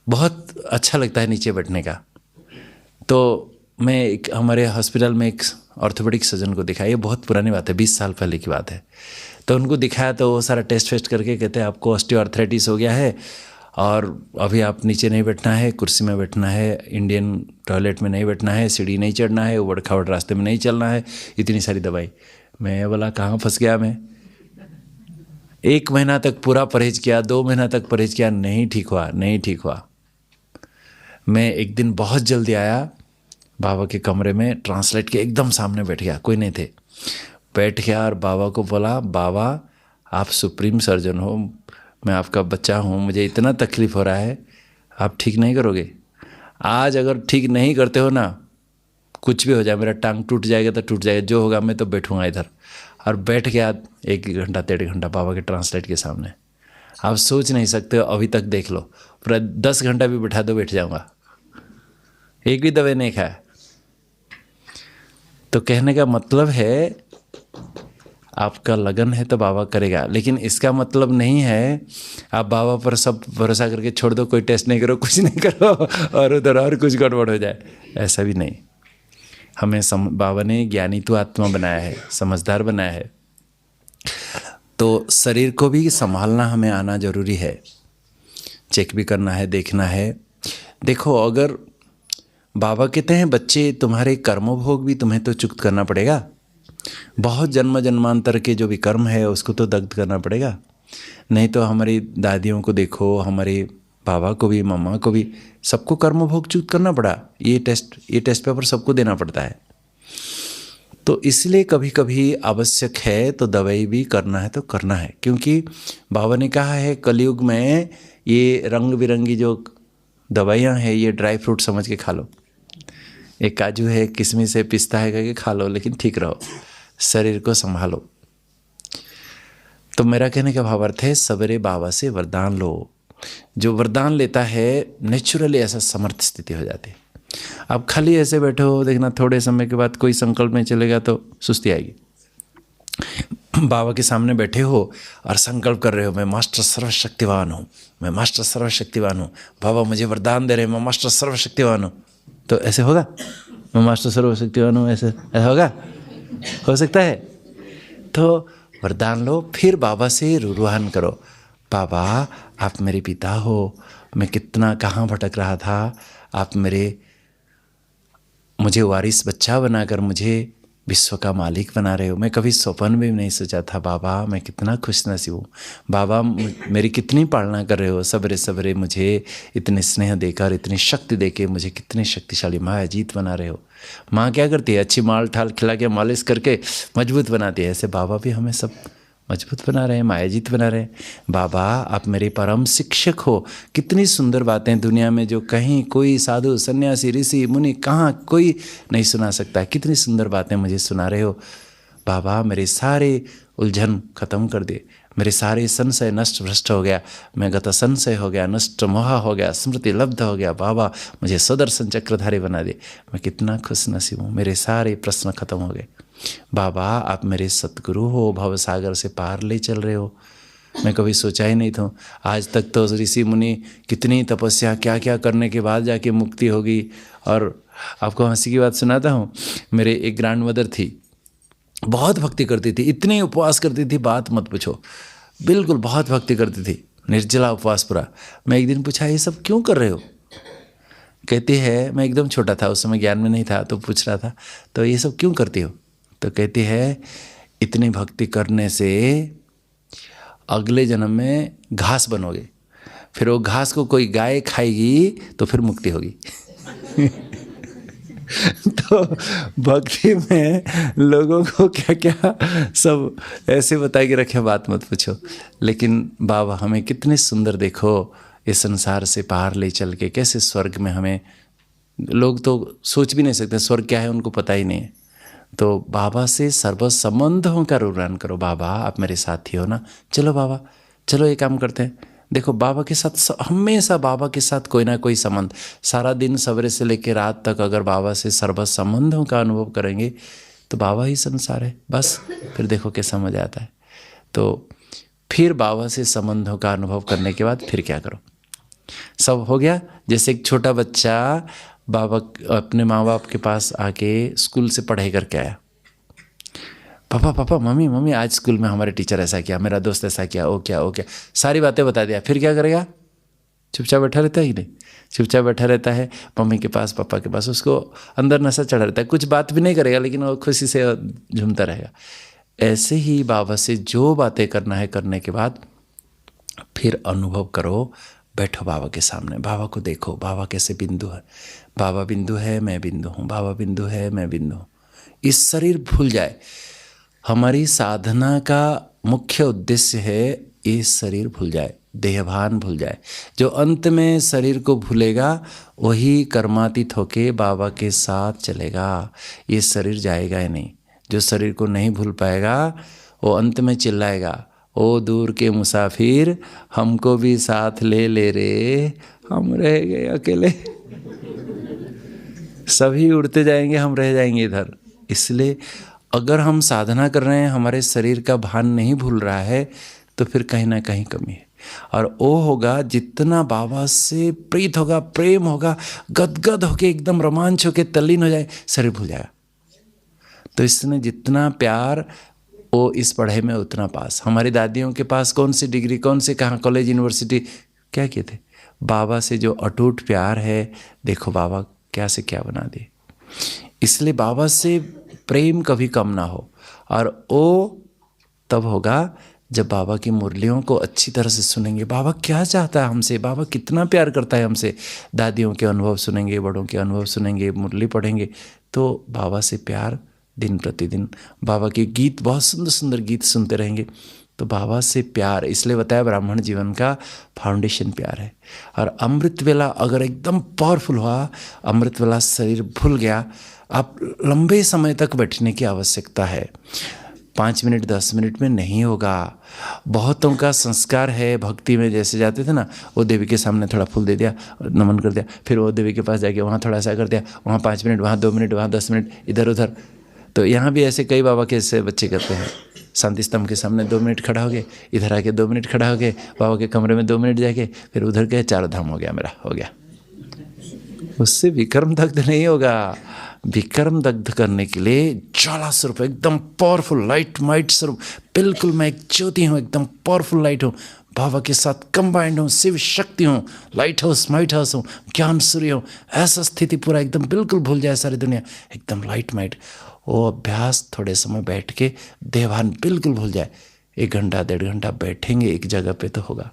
बहुत अच्छा लगता है नीचे बैठने का। तो मैं हमारे हॉस्पिटल में एक ऑर्थोपेडिक सर्जन को दिखाया, ये बहुत पुरानी बात है, 20 साल पहले की बात है। तो उनको दिखाया तो वो सारा टेस्ट वेस्ट करके कहते हैं आपको ऑस्टियोआर्थराइटिस हो गया है और अभी आप नीचे नहीं बैठना है, कुर्सी में बैठना है, इंडियन टॉयलेट में नहीं बैठना है, सीढ़ी नहीं चढ़ना है, उबड़ खाबड़ रास्ते में नहीं चलना है, इतनी सारी दवाई। मैं बोला कहाँ फंस गया मैं। 1 महीना तक पूरा परहेज किया, 2 महीना तक परहेज किया, नहीं ठीक हुआ, नहीं ठीक हुआ। मैं एक दिन बहुत जल्दी आया बाबा के कमरे में, ट्रांसलेट के एकदम सामने बैठ गया, कोई नहीं थे। बैठ गया और बाबा को बोला, बाबा आप सुप्रीम सर्जन हो, मैं आपका बच्चा हूँ, मुझे इतना तकलीफ़ हो रहा है, आप ठीक नहीं करोगे। आज अगर ठीक नहीं करते हो ना, कुछ भी हो जाए, मेरा टांग टूट जाएगा तो टूट जाएगा, जो होगा मैं तो बैठूंगा इधर। और बैठ गया 1 घंटा 1.5 घंटा बाबा के ट्रांसलेट के सामने। आप सोच नहीं सकते हो, अभी तक देख लो, पूरा 10 घंटा भी बैठा दो बैठ जाऊंगा, एक भी दवाई नहीं खाया। तो कहने का मतलब है आपका लगन है तो बाबा करेगा, लेकिन इसका मतलब नहीं है आप बाबा पर सब भरोसा करके छोड़ दो, कोई टेस्ट नहीं करो, कुछ नहीं करो और उधर और कुछ गड़बड़ हो जाए, ऐसा भी नहीं। हमें बाबा ने ज्ञानी तो आत्मा बनाया है, समझदार बनाया है, तो शरीर को भी संभालना हमें आना जरूरी है, चेक भी करना है, देखना है। देखो अगर बाबा कहते हैं बच्चे तुम्हारे कर्मभोग भी तुम्हें तो चुक्त करना पड़ेगा, बहुत जन्म जन्मांतर के जो भी कर्म है उसको तो दग्ध करना पड़ेगा। नहीं तो हमारी दादियों को देखो, हमारे बाबा को भी, मम्मा को भी, सबको कर्मभोग चुक्त करना पड़ा। ये टेस्ट पेपर सबको देना पड़ता है। तो इसलिए कभी कभी आवश्यक है तो दवाई भी करना है तो करना है, क्योंकि बाबा ने कहा है कलयुग में ये रंग बिरंगी जो दवाइयाँ हैं ये ड्राई फ्रूट समझ के खा लो, एक काजू है, किशमिश है, पिस्ता है करके खा लो, लेकिन ठीक रहो, शरीर को संभालो। तो मेरा कहने का भावार्थ है सवेरे बाबा से वरदान लो। जो वरदान लेता है नेचुरली ऐसा समर्थ स्थिति हो जाती है। आप खाली ऐसे बैठे हो, देखना थोड़े समय के बाद कोई संकल्प में चलेगा तो सुस्ती आएगी। बाबा के सामने बैठे हो और संकल्प कर रहे हो, मैं मास्टर सर्वशक्तिवान हूँ, मैं मास्टर सर्वशक्तिवान हूँ, बाबा मुझे वरदान दे रहे हैं, मैं मास्टर सर्वशक्तिवान हूँ, तो ऐसे होगा? मैं मास्टर सर्वशक्तिवान हूँ, ऐसा होगा? हो सकता है? तो वरदान लो, फिर बाबा से रुरुहान करो, बाबा आप मेरे पिता हो, मैं कितना कहाँ भटक रहा था, आप मुझे वारिस बच्चा बनाकर मुझे विश्व का मालिक बना रहे हो। मैं कभी स्वप्न भी नहीं सोचा था बाबा, मैं कितना खुशनसीब हूँ बाबा, मेरी कितनी पालना कर रहे हो, सवेरे सवेरे मुझे इतने स्नेह देकर, इतनी शक्ति देके मुझे कितनी शक्तिशाली माँ अजीत बना रहे हो। माँ क्या करती है? अच्छी माल ठाल खिला के मालिश करके मजबूत बनाती है, ऐसे बाबा भी हमें सब मजबूत बना रहे हैं, मायाजीत बना रहे हैं। बाबा आप मेरे परम शिक्षक हो, कितनी सुंदर बातें दुनिया में जो कहीं कोई साधु सन्यासी ऋषि मुनि कहाँ कोई नहीं सुना सकता, कितनी सुंदर बातें मुझे सुना रहे हो। बाबा मेरे सारे उलझन खत्म कर दे, मेरे सारे संशय नष्ट भ्रष्ट हो गया, मैं गत संशय हो गया, नष्ट मोहा हो गया, स्मृति लब्ध हो गया, बाबा मुझे सुदर्शन चक्रधारी बना दे, मैं कितना खुशनसीब हूँ, मेरे सारे प्रश्न खत्म हो गए। बाबा आप मेरे सतगुरु हो, भव सागर से पार ले चल रहे हो, मैं कभी सोचा ही नहीं था। आज तक तो ऋषि मुनि कितनी तपस्या क्या क्या करने के बाद जाके मुक्ति होगी। और आपको हंसी की बात सुनाता हूँ, मेरे एक ग्रैंड मदर थी, बहुत भक्ति करती थी, इतने उपवास करती थी बात मत पूछो, बिल्कुल बहुत भक्ति करती थी, निर्जला उपवास पूरा। मैं एक दिन पूछा ये सब क्यों कर रहे हो? कहती है, मैं एकदम छोटा था उस समय, ज्ञान में नहीं था, तो पूछ रहा था तो ये सब क्यों करती हो? तो कहती है इतनी भक्ति करने से अगले जन्म में घास बनोगे, फिर वो घास को कोई गाय खाएगी तो फिर मुक्ति होगी। तो भक्ति में लोगों को क्या क्या सब ऐसे बता के रखे, बात मत पूछो। लेकिन बाबा हमें कितने सुंदर, देखो इस संसार से पार ले चल के कैसे स्वर्ग में हमें, लोग तो सोच भी नहीं सकते स्वर्ग क्या है, उनको पता ही नहीं है। तो बाबा से सर्व संबंधों का रुरान करो, बाबा आप मेरे साथी हो ना, चलो बाबा चलो ये काम करते हैं। देखो बाबा के साथ हमेशा, बाबा के साथ कोई ना कोई संबंध, सारा दिन सवेरे से लेकर रात तक अगर बाबा से सर्व संबंधों का अनुभव करेंगे तो बाबा ही संसार है बस। फिर देखो कैसा मजा आता है। तो फिर बाबा से संबंधों का अनुभव करने के बाद फिर क्या करो, सब हो गया। जैसे एक छोटा बच्चा बाबा अपने माँ बाप के पास आके स्कूल से पढ़ाई करके आया, पापा पापा मम्मी मम्मी आज स्कूल में हमारे टीचर ऐसा किया, मेरा दोस्त ऐसा किया, ओ क्या सारी बातें बता दिया। फिर क्या करेगा? चुपचाप बैठा रहता है कि नहीं? चुपचाप बैठा रहता है मम्मी के पास, पापा के पास, उसको अंदर नशा चढ़ा रहता है, कुछ बात भी नहीं करेगा लेकिन वो खुशी से झूमता रहेगा। ऐसे ही बाबा से जो बातें करना है करने के बाद फिर अनुभव करो, बैठो बाबा के सामने, बाबा को देखो, बाबा कैसे बिंदु है, बाबा बिंदु है मैं बिंदु हूँ, बाबा बिंदु है मैं बिंदु हूँ। इस शरीर भूल जाए। हमारी साधना का मुख्य उद्देश्य है ये शरीर भूल जाए, देहभान भूल जाए। जो अंत में शरीर को भूलेगा वही कर्मातीत होके बाबा के साथ चलेगा। ये शरीर जाएगा ही नहीं। जो शरीर को नहीं भूल पाएगा वो अंत में चिल्लाएगा, ओ दूर के मुसाफिर हमको भी साथ ले ले रे, हम रह गए अकेले। सभी उड़ते जाएंगे, हम रह जाएंगे इधर। इसलिए अगर हम साधना कर रहे हैं, हमारे शरीर का भान नहीं भूल रहा है, तो फिर कहीं ना कहीं कमी है। और वो होगा जितना बाबा से प्रीत होगा, प्रेम होगा, गदगद होके एकदम रोमांच होके तल्लीन हो जाए, शरीर भूल जाएगा। तो इसने जितना प्यार वो इस पढ़ाई में उतना पास। हमारी दादियों के पास कौन सी डिग्री, कौन से कहाँ कॉलेज यूनिवर्सिटी, क्या किए थे? बाबा से जो अटूट प्यार है, देखो बाबा क्या से क्या बना दिए। इसलिए बाबा से प्रेम कभी कम ना हो। और वो तब होगा जब बाबा की मुरलियों को अच्छी तरह से सुनेंगे। बाबा क्या चाहता है हमसे, बाबा कितना प्यार करता है हमसे। दादियों के अनुभव सुनेंगे, बड़ों के अनुभव सुनेंगे, मुरली पढ़ेंगे, तो बाबा से प्यार दिन प्रतिदिन। बाबा के गीत, बहुत सुंदर सुंदर गीत सुनते रहेंगे, तो बाबा से प्यार। इसलिए बताया ब्राह्मण जीवन का फाउंडेशन प्यार है। और अमृत वेला अगर एकदम पावरफुल हुआ, अमृत वेला शरीर भूल गया, आप लंबे समय तक बैठने की आवश्यकता है। 5 मिनट 10 मिनट में नहीं होगा। बहुतों का संस्कार है भक्ति में, जैसे जाते थे ना, वो देवी के सामने थोड़ा फूल दे दिया, नमन कर दिया, फिर वो देवी के पास जाके वहाँ थोड़ा सा कर दिया, वहाँ 5 मिनट, वहाँ 2 मिनट, वहाँ 10 मिनट, इधर उधर। तो यहाँ भी ऐसे कई बाबा के ऐसे बच्चे करते हैं। शांति स्तंभ के सामने 2 मिनट खड़ा हो गए, इधर आके 2 मिनट खड़ा हो गए, बाबा के कमरे में 2 मिनट जाके, फिर उधर गए, 4 धाम हो गया मेरा, हो गया। उससे विक्रम दग्ध नहीं होगा। विक्रम दग्ध करने के लिए ज्वाला स्वरूप, एकदम पावरफुल लाइट माइट स्वरूप, बिल्कुल मैं एक ज्योति हूँ, एकदम पावरफुल लाइट हूँ, बाबा के साथ कंबाइंड हूँ, शिव शक्ति हूँ, लाइट हाउस माइट हाउस हूँ, ज्ञान सूर्य हूँ। ऐसा स्थिति पूरा एकदम बिल्कुल भूल जाए सारी दुनिया, एकदम लाइट माइट। वो अभ्यास थोड़े समय बैठ के देहभान बिल्कुल भूल जाए। 1 घंटा 1.5 घंटा बैठेंगे एक जगह पे तो होगा।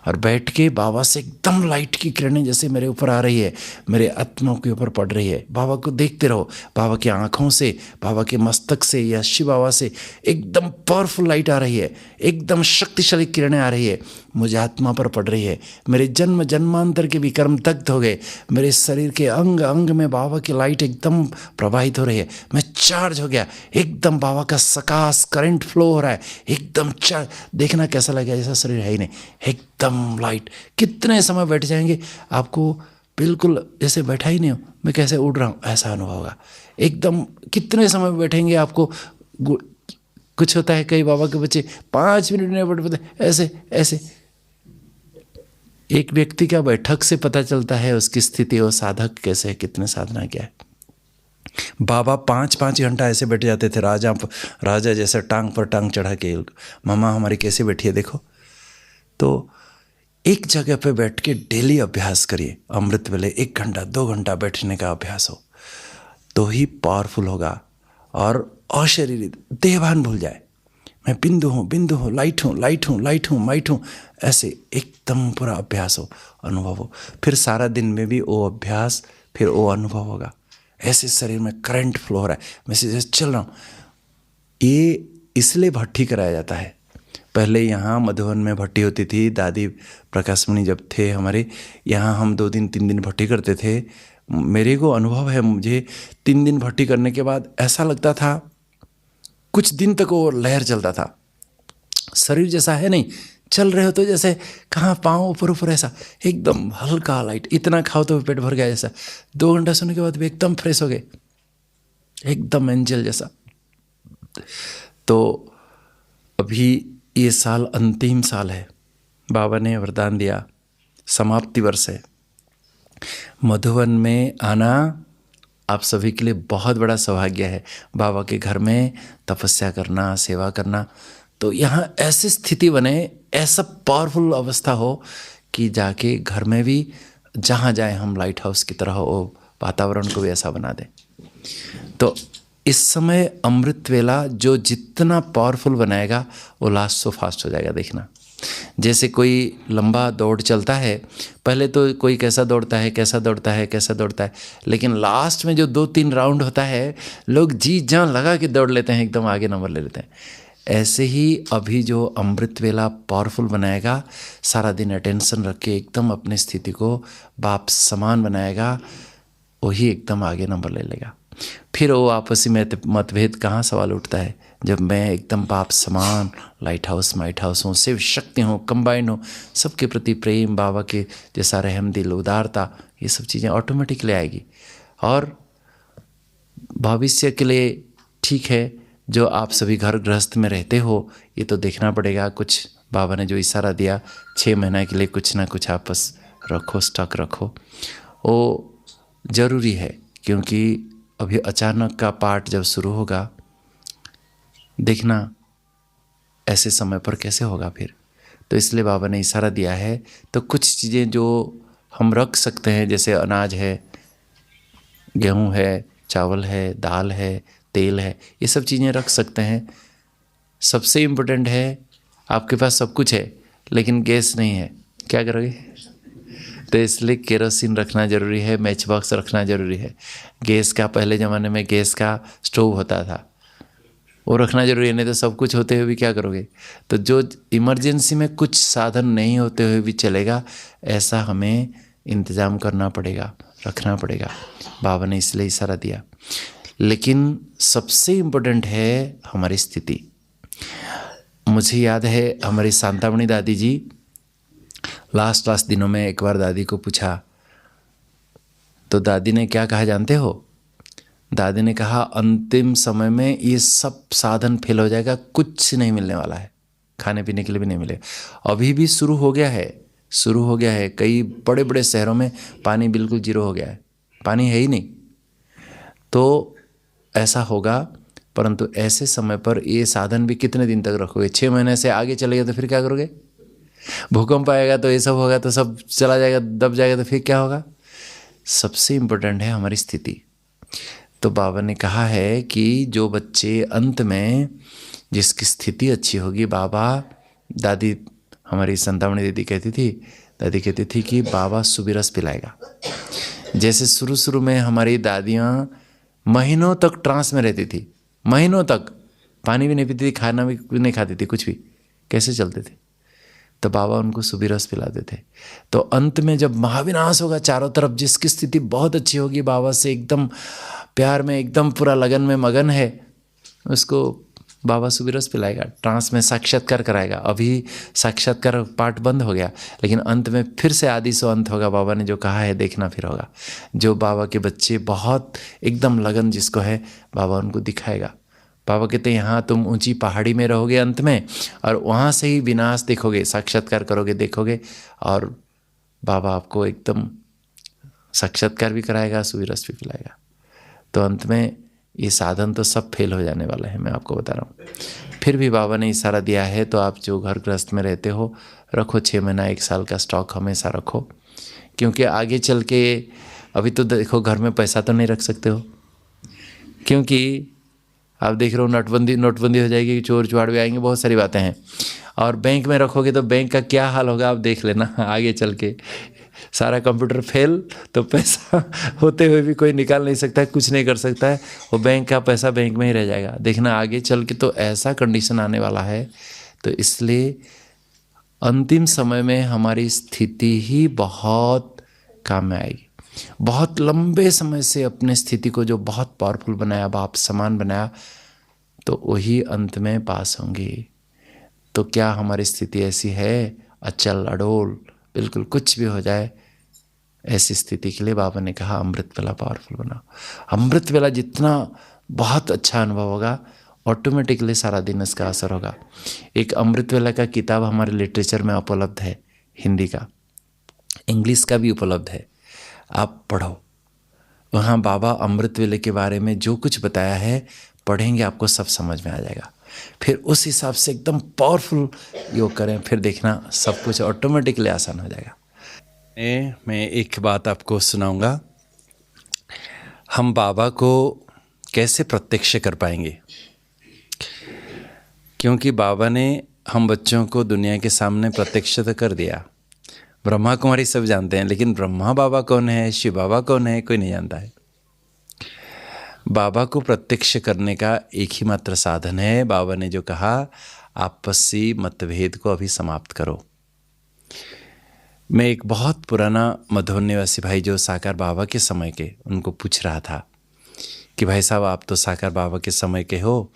और बैठ के बाबा से एकदम लाइट की किरणें जैसे मेरे ऊपर आ रही है, मेरे आत्मा के ऊपर पड़ रही है, बाबा को देखते रहो। बाबा की आँखों से, बाबा के मस्तक से या शिव बाबा से एकदम पावरफुल लाइट आ रही है, एकदम शक्तिशाली किरणें आ रही है, मुझे आत्मा पर पड़ रही है। मेरे जन्म जन्मांतर के विक्रम दग्ध हो गए, मेरे शरीर के अंग अंग में बाबा की लाइट एकदम प्रवाहित हो रही है, मैं चार्ज हो गया, एकदम बाबा का सकाश करंट फ्लो हो रहा है, एकदम चार्ज। देखना कैसा लगेगा, जैसा शरीर है ही नहीं, एकदम लाइट। कितने समय बैठ जाएंगे, आपको बिल्कुल जैसे बैठा ही नहीं हो, मैं कैसे उड़ रहा हूँ ऐसा अनुभव होगा। एकदम कितने समय बैठेंगे, आपको कुछ होता है, कई बाबा के बच्चे 5 मिनट नहीं बैठ पाते, ऐसे ऐसे। एक व्यक्ति का बैठक से पता चलता है उसकी स्थिति, वो साधक कैसे है, कितने साधना क्या है। बाबा 5-5 घंटा ऐसे बैठ जाते थे, राजा जैसा टांग पर टांग चढ़ा के। मामा हमारी कैसे बैठी है देखो। तो एक जगह पे बैठ के डेली अभ्यास करिए। अमृत वेले 1 घंटा 2 घंटा बैठने का अभ्यास हो तो ही पावरफुल होगा। और अशरीरी देहभान भूल जाए, मैं बिंदु हूँ, लाइट हूँ, लाइट हूँ, लाइट हूँ, माइट हूँ, ऐसे एकदम पूरा अभ्यास हो, अनुभव हो। फिर सारा दिन में भी वो अभ्यास, फिर वो अनुभव होगा। ऐसे शरीर में करंट फ्लो हो रहा है, मैं जैसे चल रहा हूँ। ये इसलिए भट्ठी कराया जाता है। पहले यहाँ मधुबन में भट्टी होती थी, दादी प्रकाशमणि जब थे हमारे यहाँ, हम 2 दिन 3 दिन भट्टी करते थे। मेरे को अनुभव है, मुझे 3 दिन भट्टी करने के बाद ऐसा लगता था कुछ दिन तक वो लहर चलता था। शरीर जैसा है नहीं, चल रहे हो तो जैसे कहाँ पाँव ऊपर ऊपर, ऐसा एकदम हल्का लाइट। इतना खाओ तो पेट भर गया जैसा। 2 घंटा सोने के बाद भी एकदम फ्रेश हो गए, एकदम एंजल जैसा। तो अभी ये साल अंतिम साल है, बाबा ने वरदान दिया, समाप्ति वर्ष है। मधुबन में आना आप सभी के लिए बहुत बड़ा सौभाग्य है। बाबा के घर में तपस्या करना, सेवा करना। तो यहाँ ऐसी स्थिति बने, ऐसा पावरफुल अवस्था हो कि जाके घर में भी जहाँ जाए हम लाइट हाउस की तरह वो वातावरण को भी ऐसा बना दें। तो इस समय अमृत वेला जो जितना पावरफुल बनाएगा वो लास्ट सो फास्ट हो जाएगा। देखना, जैसे कोई लंबा दौड़ चलता है, पहले तो कोई कैसा दौड़ता है कैसा दौड़ता है कैसा दौड़ता है, लेकिन लास्ट में जो 2-3 राउंड होता है लोग जी जान लगा के दौड़ लेते हैं, एकदम आगे नंबर ले लेते हैं। ऐसे ही अभी जो अमृत वेला पावरफुल बनाएगा, सारा दिन अटेंशन रख के एकदम अपनी स्थिति को बाप समान बनाएगा, वही एकदम आगे नंबर ले लेगा। फिर वो आपसी में मतभेद कहाँ सवाल उठता है, जब मैं एकदम बाप समान लाइट हाउस माइट हाउस हूँ, शिव शक्ति हूँ, कंबाइन हूँ, सबके प्रति प्रेम, बाबा के जैसा रहम दिल, उदारता, ये सब चीज़ें ऑटोमेटिकली आएगी। और भविष्य के लिए ठीक है, जो आप सभी घर गृहस्थ में रहते हो, ये तो देखना पड़ेगा। कुछ बाबा ने जो इशारा दिया 6 महीने के लिए कुछ ना कुछ आपस रखो, स्टॉक रखो, वो ज़रूरी है। क्योंकि अभी अचानक का पाठ जब शुरू होगा, देखना ऐसे समय पर कैसे होगा फिर। तो इसलिए बाबा ने इशारा दिया है। तो कुछ चीज़ें जो हम रख सकते हैं, जैसे अनाज है, गेहूँ है, चावल है, दाल है, तेल है, ये सब चीज़ें रख सकते हैं। सबसे इम्पोर्टेंट है, आपके पास सब कुछ है लेकिन गैस नहीं है, क्या करोगे? तो इसलिए केरोसिन रखना ज़रूरी है, मैच बॉक्स रखना ज़रूरी है। गैस का, पहले ज़माने में गैस का स्टोव होता था, वो रखना ज़रूरी है, नहीं तो सब कुछ होते हुए भी क्या करोगे? तो जो इमरजेंसी में कुछ साधन नहीं होते हुए भी चलेगा, ऐसा हमें इंतज़ाम करना पड़ेगा, रखना पड़ेगा। बाबा ने इसलिए इशारा दिया। लेकिन सबसे इम्पोर्टेंट है हमारी स्थिति। मुझे याद है हमारी शांतामणि दादी जी, लास्ट दिनों में एक बार दादी को पूछा, तो दादी ने क्या कहा जानते हो? दादी ने कहा, अंतिम समय में ये सब साधन फेल हो जाएगा, कुछ नहीं मिलने वाला है, खाने पीने के लिए भी नहीं मिलेगा। अभी भी शुरू हो गया है। कई बड़े बड़े शहरों में पानी बिल्कुल जीरो हो गया है, पानी है ही नहीं। तो ऐसा होगा, परंतु ऐसे समय पर ये साधन भी कितने दिन तक रखोगे? 6 महीने से आगे चले गए तो फिर क्या करोगे? भूकंप आएगा तो ये सब होगा, तो सब चला जाएगा, दब जाएगा, तो फिर क्या होगा? सबसे इम्पोर्टेंट है हमारी स्थिति। तो बाबा ने कहा है कि जो बच्चे अंत में, जिसकी स्थिति अच्छी होगी, बाबा, दादी हमारी संतावनी दीदी कहती थी कि बाबा सुबह रस पिलाएगा। जैसे शुरू में हमारी दादियाँ महीनों तक ट्रांस में रहती थी, महीनों तक पानी भी नहीं पीती थी, खाना भी नहीं खाती थी, कुछ भी, कैसे चलते थे? तो बाबा उनको सुबह रस पिलाते थे। तो अंत में जब महाविनाश होगा, चारों तरफ जिसकी स्थिति बहुत अच्छी होगी, बाबा से एकदम प्यार में, एकदम पूरा लगन में मगन है, उसको बाबा सुबह रस पिलाएगा, ट्रांस में साक्षात्कार कराएगा। अभी साक्षात्कार पार्ट बंद हो गया, लेकिन अंत में फिर से आदि सो अंत होगा। बाबा ने जो कहा है देखना फिर होगा। जो बाबा के बच्चे बहुत एकदम लगन जिसको है, बाबा उनको दिखाएगा। बाबा कहते हैं यहाँ तुम ऊंची पहाड़ी में रहोगे अंत में, और वहाँ से ही विनाश देखोगे, साक्षात्कार करोगे, देखोगे, और बाबा आपको एकदम साक्षात्कार भी कराएगा, सुबह रस भी पिलाएगा। तो अंत में ये साधन तो सब फेल हो जाने वाला है, मैं आपको बता रहा हूँ। फिर भी बाबा ने इशारा दिया है, तो आप जो घर गृहस्थ में रहते हो, रखो 6 महीना 1 साल का स्टॉक हमेशा रखो। क्योंकि आगे चल के, अभी तो देखो घर में पैसा तो नहीं रख सकते हो, क्योंकि आप देख रहे हो नोटबंदी हो जाएगी, चोर चुहाड़ भी आएंगे, बहुत सारी बातें हैं। और बैंक में रखोगे तो बैंक का क्या हाल होगा आप देख लेना आगे चल के। सारा कंप्यूटर फेल, तो पैसा होते हुए भी कोई निकाल नहीं सकता है, कुछ नहीं कर सकता है, वो बैंक का पैसा बैंक में ही रह जाएगा। देखना आगे चल के तो ऐसा कंडीशन आने वाला है। तो इसलिए अंतिम समय में हमारी स्थिति ही बहुत काम में आएगी। बहुत लंबे समय से अपने स्थिति को जो बहुत पावरफुल बनाया, बाप समान बनाया, तो वही अंत में पास होंगे। तो क्या हमारी स्थिति ऐसी है, अचल अडोल, बिल्कुल कुछ भी हो जाए, ऐसी स्थिति के लिए बाबा ने कहा अमृत वेला पावरफुल बनाओ। अमृत वेला जितना बहुत अच्छा अनुभव होगा, ऑटोमेटिकली सारा दिन इसका असर होगा। एक अमृत वेला का किताब हमारे लिटरेचर में उपलब्ध है, हिंदी का, इंग्लिश का भी उपलब्ध है, आप पढ़ो। वहाँ बाबा अमृत वेले के बारे में जो कुछ बताया है, पढ़ेंगे आपको सब समझ में आ जाएगा। फिर उस हिसाब से एकदम पावरफुल योग करें, फिर देखना सब कुछ ऑटोमेटिकली आसान हो जाएगा। मैं एक बात आपको सुनाऊंगा। हम बाबा को कैसे प्रत्यक्ष कर पाएंगे? क्योंकि बाबा ने हम बच्चों को दुनिया के सामने प्रत्यक्ष तो कर दिया। ब्रह्मा कुमारी सब जानते हैं, लेकिन ब्रह्मा बाबा कौन है, शिव बाबा कौन है, कोई नहीं जानता है। बाबा को प्रत्यक्ष करने का एक ही मात्र साधन है। बाबा ने जो कहा, आपसी मतभेद को अभी समाप्त करो। मैं एक बहुत पुराना मधुबन निवासी भाई जो साकार बाबा के समय के, उनको पूछ रहा था कि भाई साहब, आप तो साकार बाबा के समय के हो,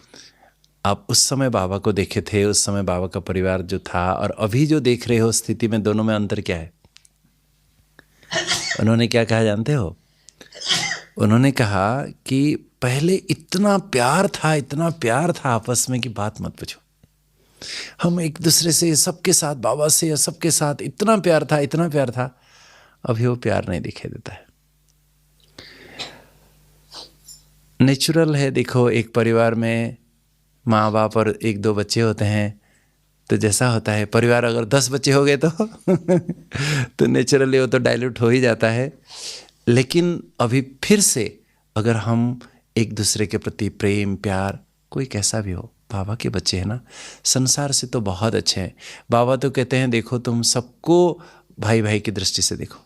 आप उस समय बाबा को देखे थे, उस समय बाबा का परिवार जो था और अभी जो देख रहे हो स्थिति में, दोनों में अंतर क्या है? उन्होंने क्या कहा जानते हो? उन्होंने कहा कि पहले इतना प्यार था, इतना प्यार था आपस में कि बात मत पूछो। हम एक दूसरे से, सबके साथ, बाबा से, सबके साथ इतना प्यार था, इतना प्यार था। अभी वो प्यार नहीं दिखाई देता है। नेचुरल है। देखो, एक परिवार में माँ बाप और एक दो बच्चे होते हैं, तो जैसा होता है, परिवार अगर 10 बच्चे हो गए तो नेचुरली वो तो डाइल्यूट हो ही जाता है। लेकिन अभी फिर से अगर हम एक दूसरे के प्रति प्रेम, प्यार, कोई कैसा भी हो, बाबा के बच्चे हैं ना, संसार से तो बहुत अच्छे हैं। बाबा तो कहते हैं, देखो तुम सबको भाई भाई की दृष्टि से देखो।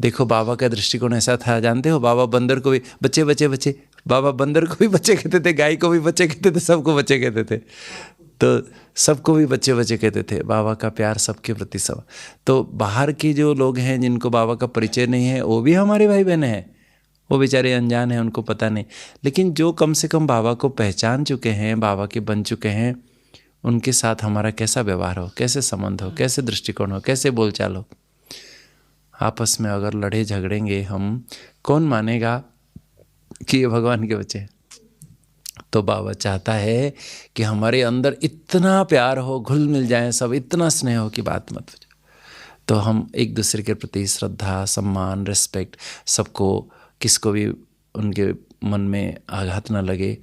देखो, बाबा का दृष्टिकोण ऐसा था, जानते हो, बाबा बंदर को भी बच्चे बच्चे बच्चे, बाबा बंदर को भी बच्चे कहते थे, गाय को भी बच्चे कहते थे, सबको बच्चे कहते थे, तो सबको भी बच्चे बच्चे कहते थे। बाबा का प्यार सबके प्रति सब। तो बाहर के जो लोग हैं जिनको बाबा का परिचय नहीं है, वो भी हमारे भाई बहन हैं, वो बेचारे अनजान हैं, उनको पता नहीं। लेकिन जो कम से कम बाबा को पहचान चुके हैं, बाबा के बन चुके हैं, उनके साथ हमारा कैसा व्यवहार हो, कैसे संबंध हो, कैसे दृष्टिकोण हो, कैसे बोलचाल हो। आपस में अगर लड़े झगड़ेंगे हम, कौन मानेगा कि ये भगवान के बच्चे हैं? तो बाबा चाहता है कि हमारे अंदर इतना प्यार हो, घुल मिल जाए सब, इतना स्नेह हो कि बात मत पूछो। तो हम एक दूसरे के प्रति श्रद्धा, सम्मान, रिस्पेक्ट, सबको, किसको भी उनके मन में आघात न लगे,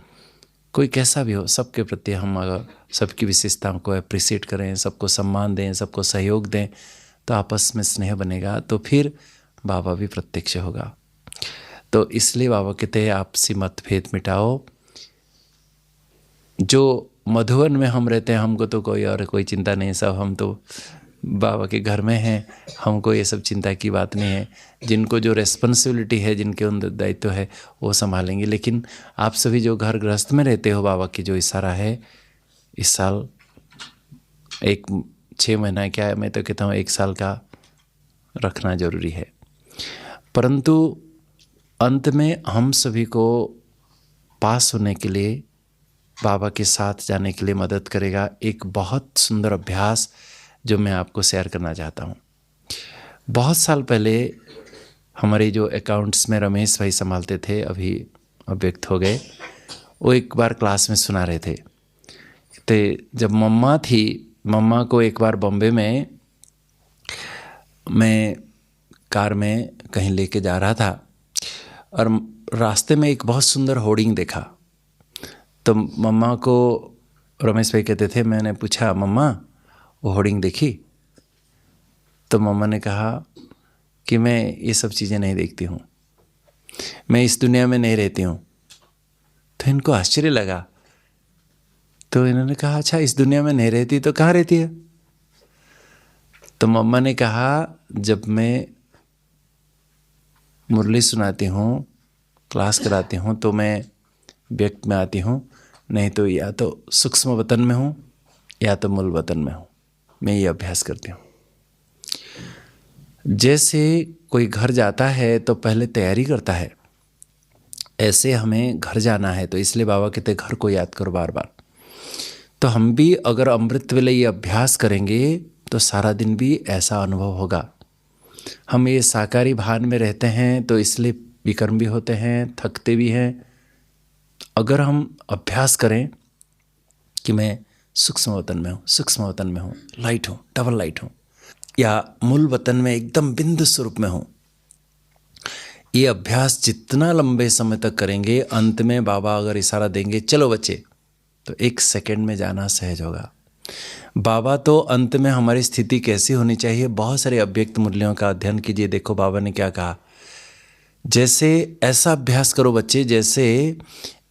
कोई कैसा भी हो, सबके प्रति हम अगर सबकी विशेषताओं को अप्रिशिएट करें, सबको सम्मान दें, सबको सहयोग दें, तो आपस में स्नेह बनेगा, तो फिर बाबा भी प्रत्यक्ष होगा। तो इसलिए बाबा कहते हैं, आपसी मतभेद मिटाओ। जो मधुबन में हम रहते हैं, हमको तो कोई और कोई चिंता नहीं, सब हम तो बाबा के घर में हैं, हमको ये सब चिंता की बात नहीं है। जिनको जो रेस्पॉन्सिबिलिटी है, जिनके अंदर दायित्व है, वो संभालेंगे। लेकिन आप सभी जो घर गृहस्थ में रहते हो, बाबा की जो इशारा है, इस साल 6 महीना क्या है, मैं तो कहता हूँ 1 साल का रखना जरूरी है। परंतु अंत में हम सभी को पास होने के लिए, बाबा के साथ जाने के लिए मदद करेगा एक बहुत सुंदर अभ्यास जो मैं आपको शेयर करना चाहता हूँ। बहुत साल पहले हमारे जो अकाउंट्स में रमेश भाई संभालते थे, अभी अव्यक्त हो गए, वो एक बार क्लास में सुना रहे थे। तो जब मम्मा थी, मम्मा को एक बार बॉम्बे में मैं कार में कहीं लेके जा रहा था और रास्ते में एक बहुत सुंदर होर्डिंग देखा। तो मम्मा को रमेश भाई कहते थे, मैंने पूछा, मम्मा वो होर्डिंग देखी? तो मम्मा ने कहा कि मैं ये सब चीज़ें नहीं देखती हूँ, मैं इस दुनिया में नहीं रहती हूँ। तो इनको आश्चर्य लगा। तो इन्होंने कहा, अच्छा इस दुनिया में नहीं रहती तो कहाँ रहती है? तो मम्मा ने कहा, जब मैं मुरली सुनाती हूँ, क्लास कराती हूँ, तो मैं व्यक्त में आती हूँ, नहीं तो या तो सूक्ष्म वतन में हूँ या तो मूल वतन में हूँ। मैं ये अभ्यास करती हूँ। जैसे कोई घर जाता है तो पहले तैयारी करता है, ऐसे हमें घर जाना है, तो इसलिए बाबा कहते घर को याद करो बार बार। तो हम भी अगर अमृत वेले ये अभ्यास करेंगे तो सारा दिन भी ऐसा अनुभव होगा। हम ये साकारी भान में रहते हैं तो इसलिए विकर्म भी होते हैं, थकते भी हैं। अगर हम अभ्यास करें कि मैं सूक्ष्म वतन में हूँ, सूक्ष्म वतन में हूँ, लाइट हूँ, डबल लाइट हूँ, या मूल वतन में एकदम बिंदु स्वरूप में हूँ, ये अभ्यास जितना लंबे समय तक करेंगे, अंत में बाबा अगर इशारा देंगे चलो बच्चे, तो 1 सेकंड में जाना सहज होगा। बाबा तो अंत में हमारी स्थिति कैसी होनी चाहिए, बहुत सारे अव्यक्त मूल्यों का अध्ययन कीजिए। देखो बाबा ने क्या कहा, जैसे ऐसा अभ्यास करो बच्चे, जैसे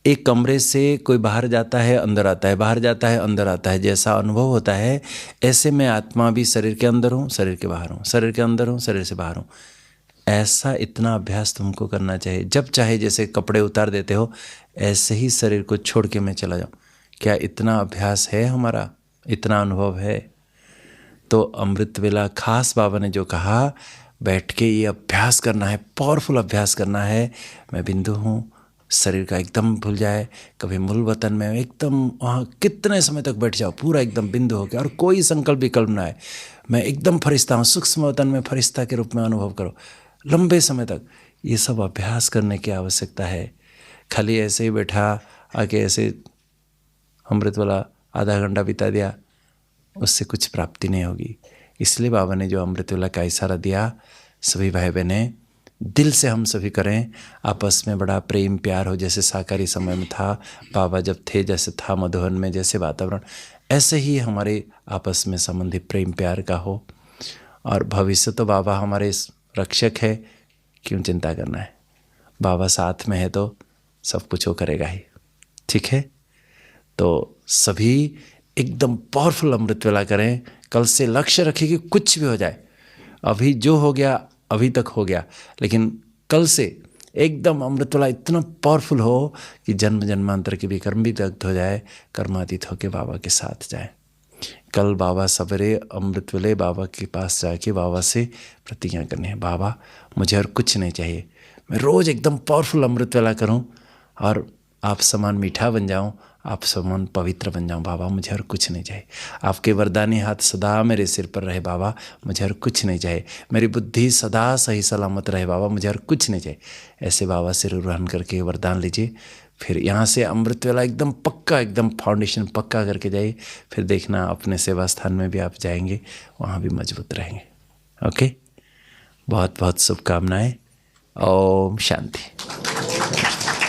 एक कमरे से कोई बाहर जाता है अंदर आता है, बाहर जाता है अंदर आता है, जैसा अनुभव होता है ऐसे मैं आत्मा भी शरीर के अंदर हूँ, शरीर के बाहर हूँ, शरीर के अंदर हूँ, शरीर से बाहर हूँ। ऐसा इतना अभ्यास तुमको करना चाहिए। जब चाहे जैसे कपड़े उतार देते हो ऐसे ही शरीर को छोड़ के मैं चला जाऊँ। क्या इतना अभ्यास है हमारा, इतना अनुभव है? तो अमृत वेला खास बाबा ने जो कहा, बैठ के ये अभ्यास करना है, पावरफुल अभ्यास करना है। मैं बिंदु हूँ, शरीर का एकदम भूल जाए, कभी मूल वतन में एकदम वहाँ कितने समय तक बैठ जाओ, पूरा एकदम बिंदु होकर, और कोई संकल्प विकल्प ना है। मैं एकदम फरिश्ता हूँ, सूक्ष्म वतन में फरिश्ता के रूप में अनुभव करो लंबे समय तक। ये सब अभ्यास करने की आवश्यकता है। खाली ऐसे ही बैठा आके ऐसे अमृत वाला आधा घंटा बिता दिया, उससे कुछ प्राप्ति नहीं होगी। इसलिए बाबा ने जो अमृत वेला का इशारा दिया, सभी भाई बहनें दिल से हम सभी करें, आपस में बड़ा प्रेम प्यार हो। जैसे साकारी समय में था, बाबा जब थे, जैसे था मधुबन में जैसे वातावरण, ऐसे ही हमारे आपस में संबंधी प्रेम प्यार का हो। और भविष्य तो बाबा हमारे रक्षक है, क्यों चिंता करना है? बाबा साथ में है तो सब कुछ वो करेगा ही। ठीक है, तो सभी एकदम पावरफुल अमृत वेला करें। कल से लक्ष्य रखें कि कुछ भी हो जाए, अभी जो हो गया अभी तक हो गया, लेकिन कल से एकदम अमृत वेला इतना पावरफुल हो कि जन्म जन्मांतर के भी कर्म भी दग्ध हो जाए, कर्मातीत होकर बाबा के साथ जाए। कल बाबा सवेरे अमृत वेले बाबा के पास जाके बाबा से प्रतिज्ञा करनी है, बाबा मुझे और कुछ नहीं चाहिए, मैं रोज़ एकदम पावरफुल अमृत वेला करूं और आप समान मीठा बन जाऊं, आप समान पवित्र बन जाऊं। बाबा मुझे और कुछ नहीं चाहिए, आपके वरदानी हाथ सदा मेरे सिर पर रहे। बाबा मुझे और कुछ नहीं चाहिए, मेरी बुद्धि सदा सही सलामत रहे। बाबा मुझे और कुछ नहीं चाहिए। ऐसे बाबा से रूहान करके वरदान लीजिए। फिर यहाँ से अमृत वेला एकदम पक्का, एकदम फाउंडेशन पक्का करके जाइए। फिर देखना अपने सेवा स्थान में भी आप जाएंगे, वहाँ भी मजबूत रहेंगे। ओके, बहुत बहुत शुभकामनाएं। ओम शांति।